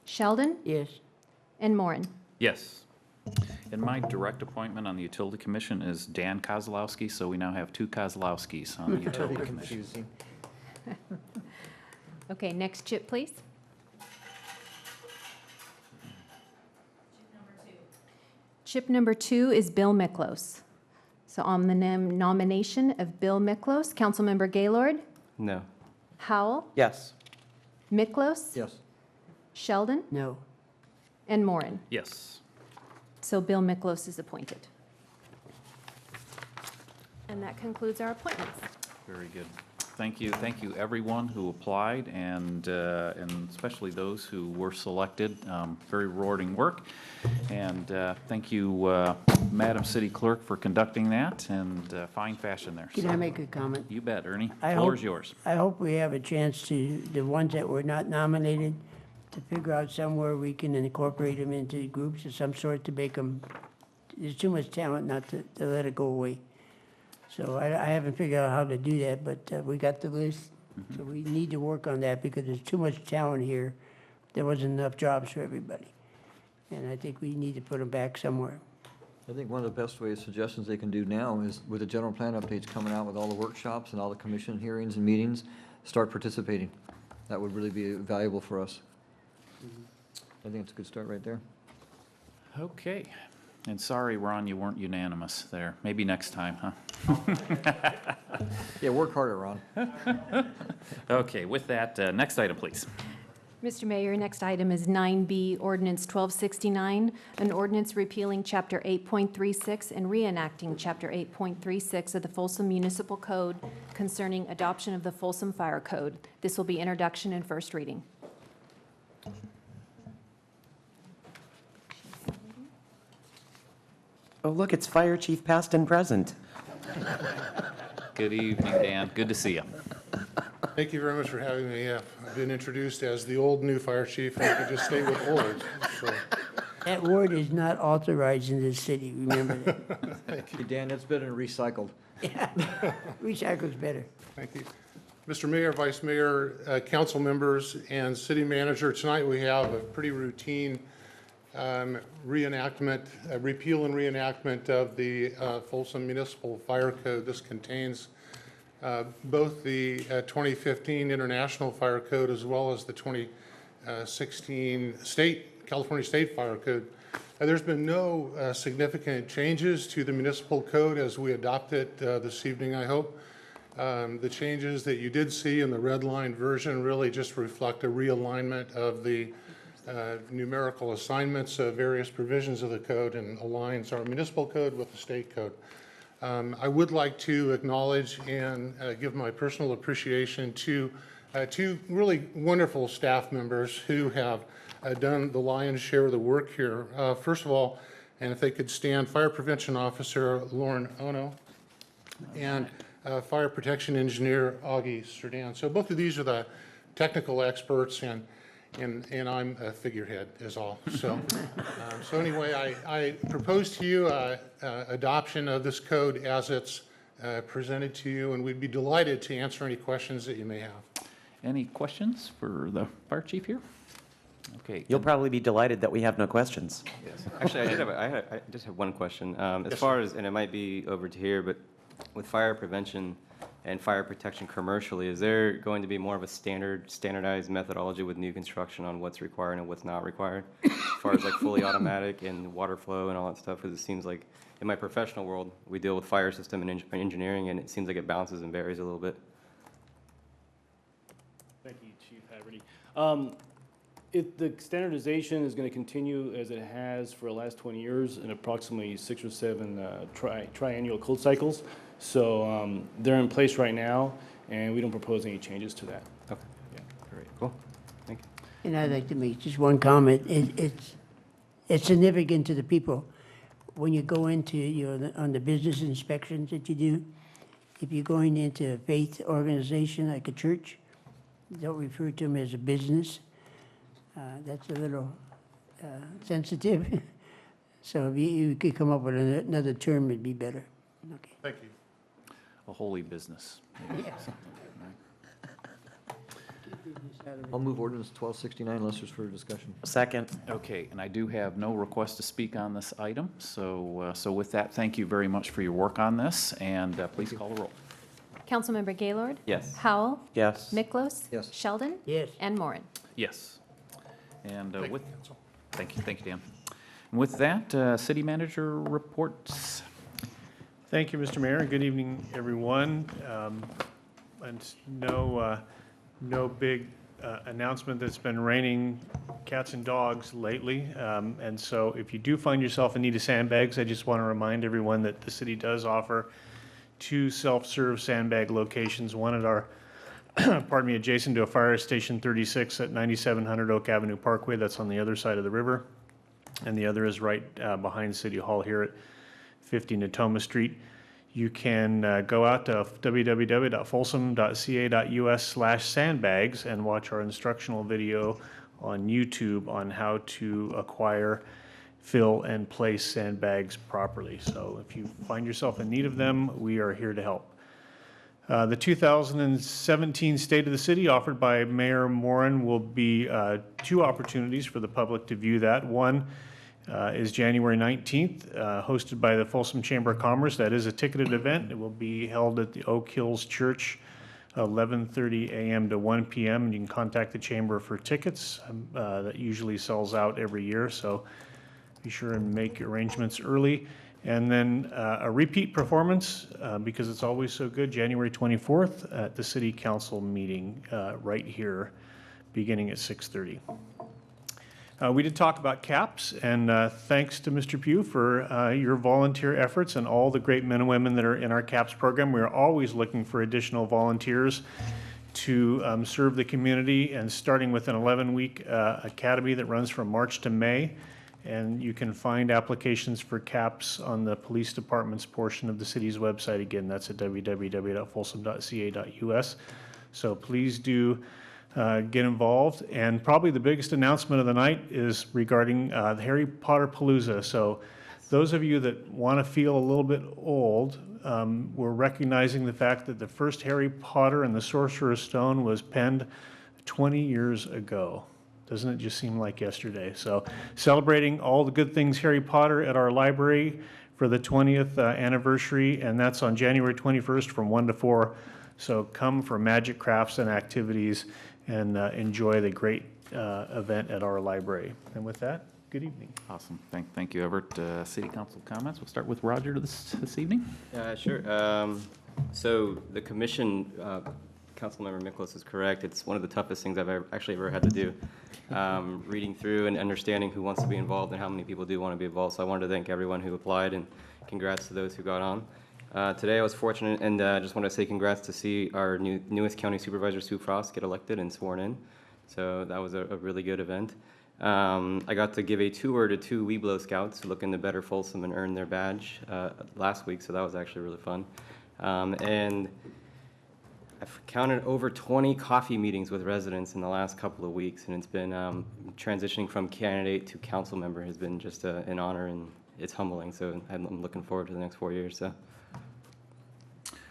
Sheldon, Yes. and Moran. Yes. And my direct appointment on the Utility Commission is Dan Kozlowski, so we now have 2 Kozlowskis on the Utility Commission. Confusing. Okay, next chip, please. Chip number 2 is Bill Miklos. So on the nomination of Bill Miklos, Councilmember Gaylord, No. Howell, Yes. Miklos, Yes. Sheldon, No. and Moran. Yes. So Bill Miklos is appointed. And that concludes our appointments. Very good. Thank you, everyone who applied, and especially those who were selected. Very rewarding work. And thank you, Madam City Clerk, for conducting that, and fine fashion there. Can So, I make a comment? you bet, Ernie. I Floor hope- is yours. I hope we have a chance to, the ones that were not nominated, to figure out somewhere we can incorporate them into groups of some sort to make them, there's too much talent not to let it go away. So I haven't figured out how to do that, but we got the list. So we need to work on that because there's too much talent here. There wasn't enough jobs for everybody. And I think we need to put them back somewhere. I think one of the best ways, suggestions they can do now is with the general plan updates coming out with all the workshops and all the commission hearings and meetings, start participating. That would really be valuable for us. I think it's a good start right there. Okay. And sorry, Ron, you weren't unanimous there. Maybe next time, huh? Yeah, work harder, Ron. Okay, with that, next item, please. Mr. Mayor, next item is 9B, Ordinance 1269, an ordinance repealing Chapter 8.36 and reenacting Chapter 8.36 of the Folsom Municipal Code concerning adoption of the Folsom Fire Code. This will be introduction and first reading. Oh, look, it's Fire Chief past and present. Good evening, Dan. Good to see you. Thank you very much for having me. I've been introduced as the old new fire chief, and I can just stay with old. So, That word is not authorized in this city, remember that. Hey, Dan, that's better than recycled. Recycle's better. thank you. Mr. Mayor, Vice Mayor, council members, and city manager, tonight we have a pretty routine reenactment, repeal and reenactment of the Folsom Municipal Fire Code. This contains both the 2015 International Fire Code as well as the 2016 California State Fire Code. There's been no significant changes to the municipal code as we adopt it this evening, I hope. The changes that you did see in the red line version really just reflect a realignment of the numerical assignments of various provisions of the code and aligns our municipal code with the state code. I would like to acknowledge and give my personal appreciation to two really wonderful staff members who have done the lion's share of the work here. First of all, and if they could stand, Fire Prevention Officer Lauren Ono and Fire Protection Engineer Augie Serdan. So both of these are the technical experts, and I'm a figurehead is all. So, so anyway, I propose to you adoption of this code as it's presented to you, and we'd be delighted to answer any questions that you may have. Any questions for the fire chief here? Okay. You'll probably be delighted that we have no questions. Yes. Actually, I just have one question. As far as, and it might be over to here, but with fire prevention and fire protection commercially, is there going to be more of a standardized methodology with new construction on what's required and what's not required? As far as like fully automatic and water flow and all that stuff, because it seems like in my professional world, we deal with fire system and engineering, and it seems like it bounces and varies a little bit. Thank you, Chief Haverty. The standardization is going to continue as it has for the last 20 years in approximately 6 or 7 triennial code cycles. So they're in place right now, and we don't propose any changes to that. Okay. Yeah. Great. Cool. Thank you. And I'd like to make just one comment. It's significant to the people. When you go into, on the business inspections that you do, if you're going into a faith organization like a church, don't refer to them as a business. That's a little sensitive. So if you could come up with another term, it'd be better. Okay. Thank you. A holy business. Yes. I'll move ordinance 1269 unless there's further discussion. Second. Okay, and I do have no request to speak on this item. So, so with that, thank you very much for your work on this, and please call the roll. Councilmember Gaylord? Yes. Howell? Yes. Miklos? Yes. Sheldon? Yes. And Moran. Yes. And with, thank you, Dan. And with that, city manager reports. Thank you, Mr. Mayor, and good evening, everyone. And no big announcement that's been raining cats and dogs lately. And so if you do find yourself in need of sandbags, I just want to remind everyone that the city does offer 2 self-serve sandbag locations, one at our, pardon me, adjacent to a fire station 36 at 9700 Oak Avenue Parkway. That's on the other side of the river. And the other is right behind City Hall here at 50 Natoma Street. You can go out to www.folsom.ca.us/sandbags and watch our instructional video on YouTube on how to acquire, fill, and place sandbags properly. So if you find yourself in need of them, we are here to help. The 2017 State of the City offered by Mayor Moran will be 2 opportunities for the public to view that. One is January 19th, hosted by the Folsom Chamber of Commerce. That is a ticketed event. It will be held at the Oak Hills Church, 11:30 a.m. to 1 p.m. And you can contact the Chamber for tickets. That usually sells out every year, so be sure and make arrangements early. And then a repeat performance, because it's always so good, January 24th at the City Council meeting right here, beginning at 6:30. We did talk about CAPS, and thanks to Mr. Pugh for your volunteer efforts and all the great men and women that are in our CAPS program. We're always looking for additional volunteers to serve the community, and starting with an 11-week academy that runs from March to May. And you can find applications for CAPS on the police department's portion of the city's website. Again, that's at www.folsom.ca.us. So please do get involved. And probably the biggest announcement of the night is regarding the Harry Potter Palooza. So those of you that want to feel a little bit old, we're recognizing the fact that the first Harry Potter and the Sorcerer's Stone was penned 20 years ago. Doesn't it just seem like yesterday? So celebrating all the good things Harry Potter at our library for the 20th anniversary, and that's on January 21st from 1 to 4. So come for magic crafts and activities and enjoy the great event at our library. And with that, good evening. Awesome. Thank you, Everett. City Council comments. We'll start with Roger this evening. Sure. So the commission, Councilmember Miklos is correct. It's one of the toughest things I've ever had to do. Reading through and understanding who wants to be involved and how many people do want to be involved. So I wanted to thank everyone who applied, and congrats to those who got on. Today I was fortunate, and I just want to say congrats to see our newest county supervisor, Sue Frost, get elected and sworn in. So that was a really good event. I got to give a tour to 2 Weeblo scouts looking to better Folsom and earn their badge last week, so that was actually really fun. And I've counted over 20 coffee meetings with residents in the last couple of weeks, and it's been transitioning from candidate to council member has been just an honor, and it's humbling. So I'm looking forward to the next 4 years. So.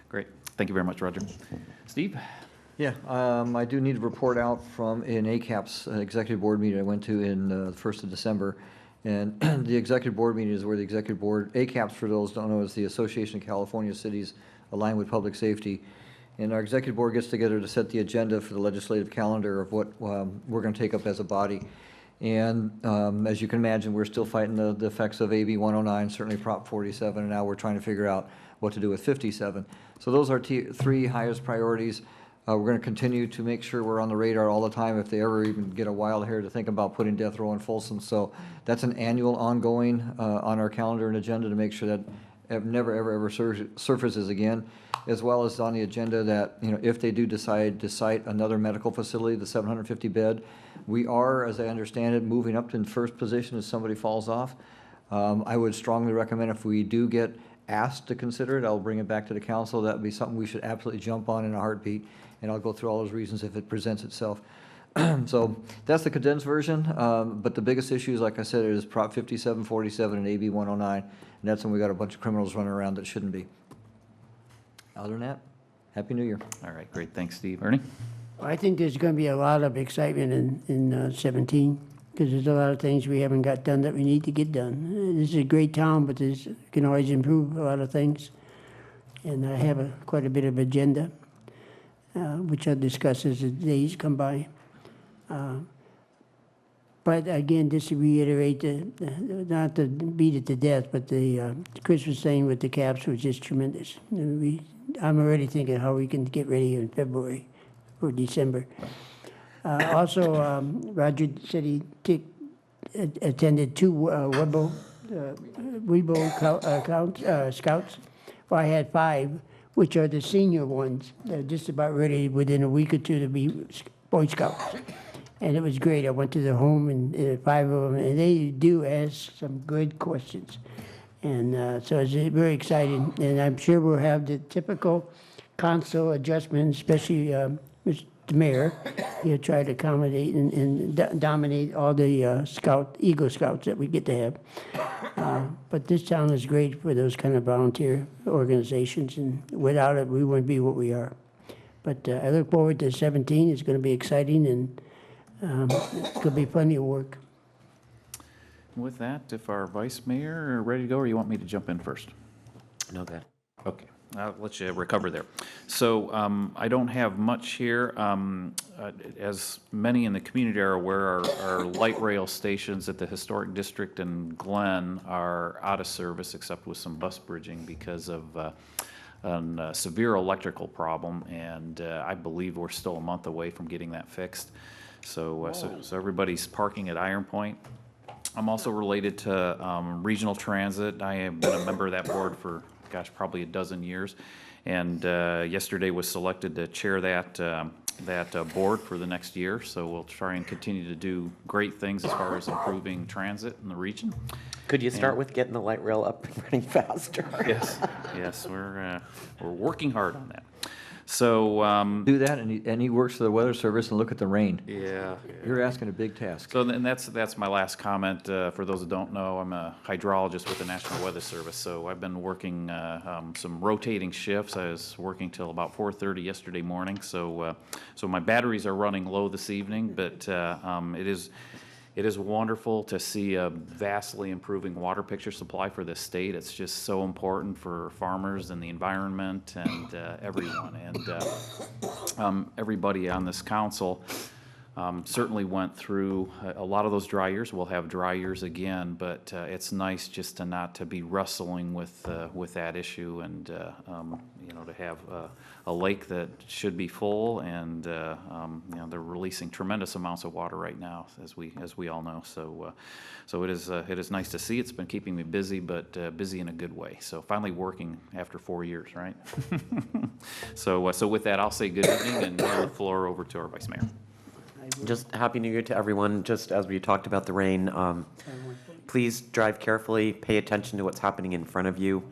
Great. Thank you very much, Roger. Steve? Yeah, I do need to report out from an ACAPS executive board meeting I went to in the 1st of December. And the executive board meeting is where the executive board, ACAPS for those who don't know, is the Association of California Cities Aligned with Public Safety. And our executive board gets together to set the agenda for the legislative calendar of what we're going to take up as a body. And as you can imagine, we're still fighting the effects of AB 109, certainly Prop 47, and now we're trying to figure out what to do with 57. So those are 3 highest priorities. We're going to continue to make sure we're on the radar all the time if they ever even get a wild hair to think about putting death row in Folsom. So that's an annual ongoing on our calendar and agenda to make sure that never, ever surfaces again, as well as on the agenda that, if they do decide to site another medical facility, the 750 bed, we are, as I understand it, moving up to first position as somebody falls off. I would strongly recommend if we do get asked to consider it, I'll bring it back to the council. That would be something we should absolutely jump on in a heartbeat, and I'll go through all those reasons if it presents itself. So that's the condensed version, but the biggest issues, like I said, is Prop 57, 47, and AB 109, and that's when we got a bunch of criminals running around that shouldn't be. Other than that, Happy New Year. All right, great. Thanks, Steve. Ernie? I think there's going to be a lot of excitement in 17, because there's a lot of things we haven't got done that we need to get done. This is a great town, but there's can always improve a lot of things. And I have quite a bit of agenda, which I'll discuss as the days come by. But again, just to reiterate, not to beat it to death, but the Chris was saying with the caps was just tremendous. I'm already thinking how we can get ready in February for December. Also, Roger said he attended two Weibo Scouts. Well, I had 5, which are the senior ones. They're just about ready within a week or two to be Boy Scouts. And it was great. I went to the home and 5 of them, and they do ask some good questions. And so it's very exciting. And I'm sure we'll have the typical council adjustments, especially Mr. Mayor. He'll try to accommodate and dominate all the Eagle Scouts that we get to have. But this town is great for those kind of volunteer organizations, and without it, we wouldn't be what we are. But I look forward to 17. It's going to be exciting, and it's going to be plenty of work. With that, if our vice mayor are ready to go, or you want me to jump in first? No, good. Okay, I'll let you recover there. So I don't have much here. As many in the community are aware, our light rail stations at the Historic District and Glen are out of service, except with some bus bridging because of a severe electrical problem, and I believe we're still a month away from getting that fixed. So everybody's parking at Iron Point. I'm also related to Regional Transit. I have been a member of that board for, gosh, probably a dozen years. And yesterday was selected to chair that board for the next year. So we'll try and continue to do great things as far as improving transit in the region. Could you start with getting the light rail up and running faster? Yes, we're working hard on that. So Do that, and he works for the Weather Service and look at the rain. yeah. You're asking a big task. So then that's my last comment. For those that don't know, I'm a hydrologist with the National Weather Service. So I've been working some rotating shifts. I was working till about 4:30 yesterday morning. So my batteries are running low this evening, but it is wonderful to see a vastly improving water picture supply for this state. It's just so important for farmers and the environment and everyone. And everybody on this council certainly went through a lot of those dry years. We'll have dry years again, but it's nice just to not to be wrestling with that issue, and to have a lake that should be full, and they're releasing tremendous amounts of water right now, as we all know. So it is nice to see. It's been keeping me busy, but busy in a good way. So finally working after 4 years, right? So with that, I'll say good evening and hand the floor over to our vice mayor. Just Happy New Year to everyone. Just as we talked about the rain, please drive carefully, pay attention to what's happening in front of you.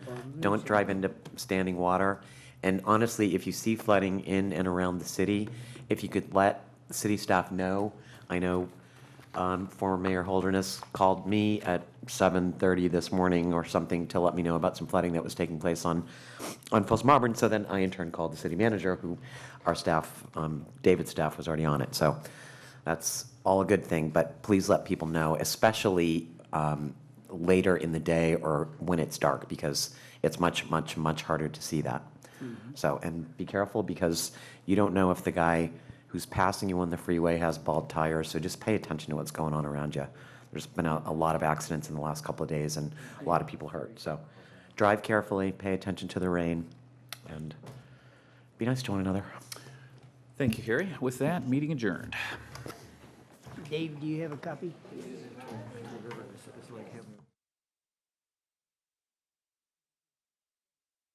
Don't drive into standing water. And honestly, if you see flooding in and around the city, if you could let the city staff know. I know former Mayor Holderness called me at 7:30 this morning or something to let me know about some flooding that was taking place on Folsom Auburn. So then I in turn called the city manager, who our staff, David's staff, was already on it. So that's all a good thing, but please let people know, especially later in the day or when it's dark, because it's much, much, much harder to see that. So, and be careful, because you don't know if the guy who's passing you on the freeway has bald tires, so just pay attention to what's going on around you. There's been a lot of accidents in the last couple of days and a lot of people hurt. So drive carefully, pay attention to the rain, and be nice to one another. Thank you, Harry. With that, meeting adjourned. Dave, do you have a copy?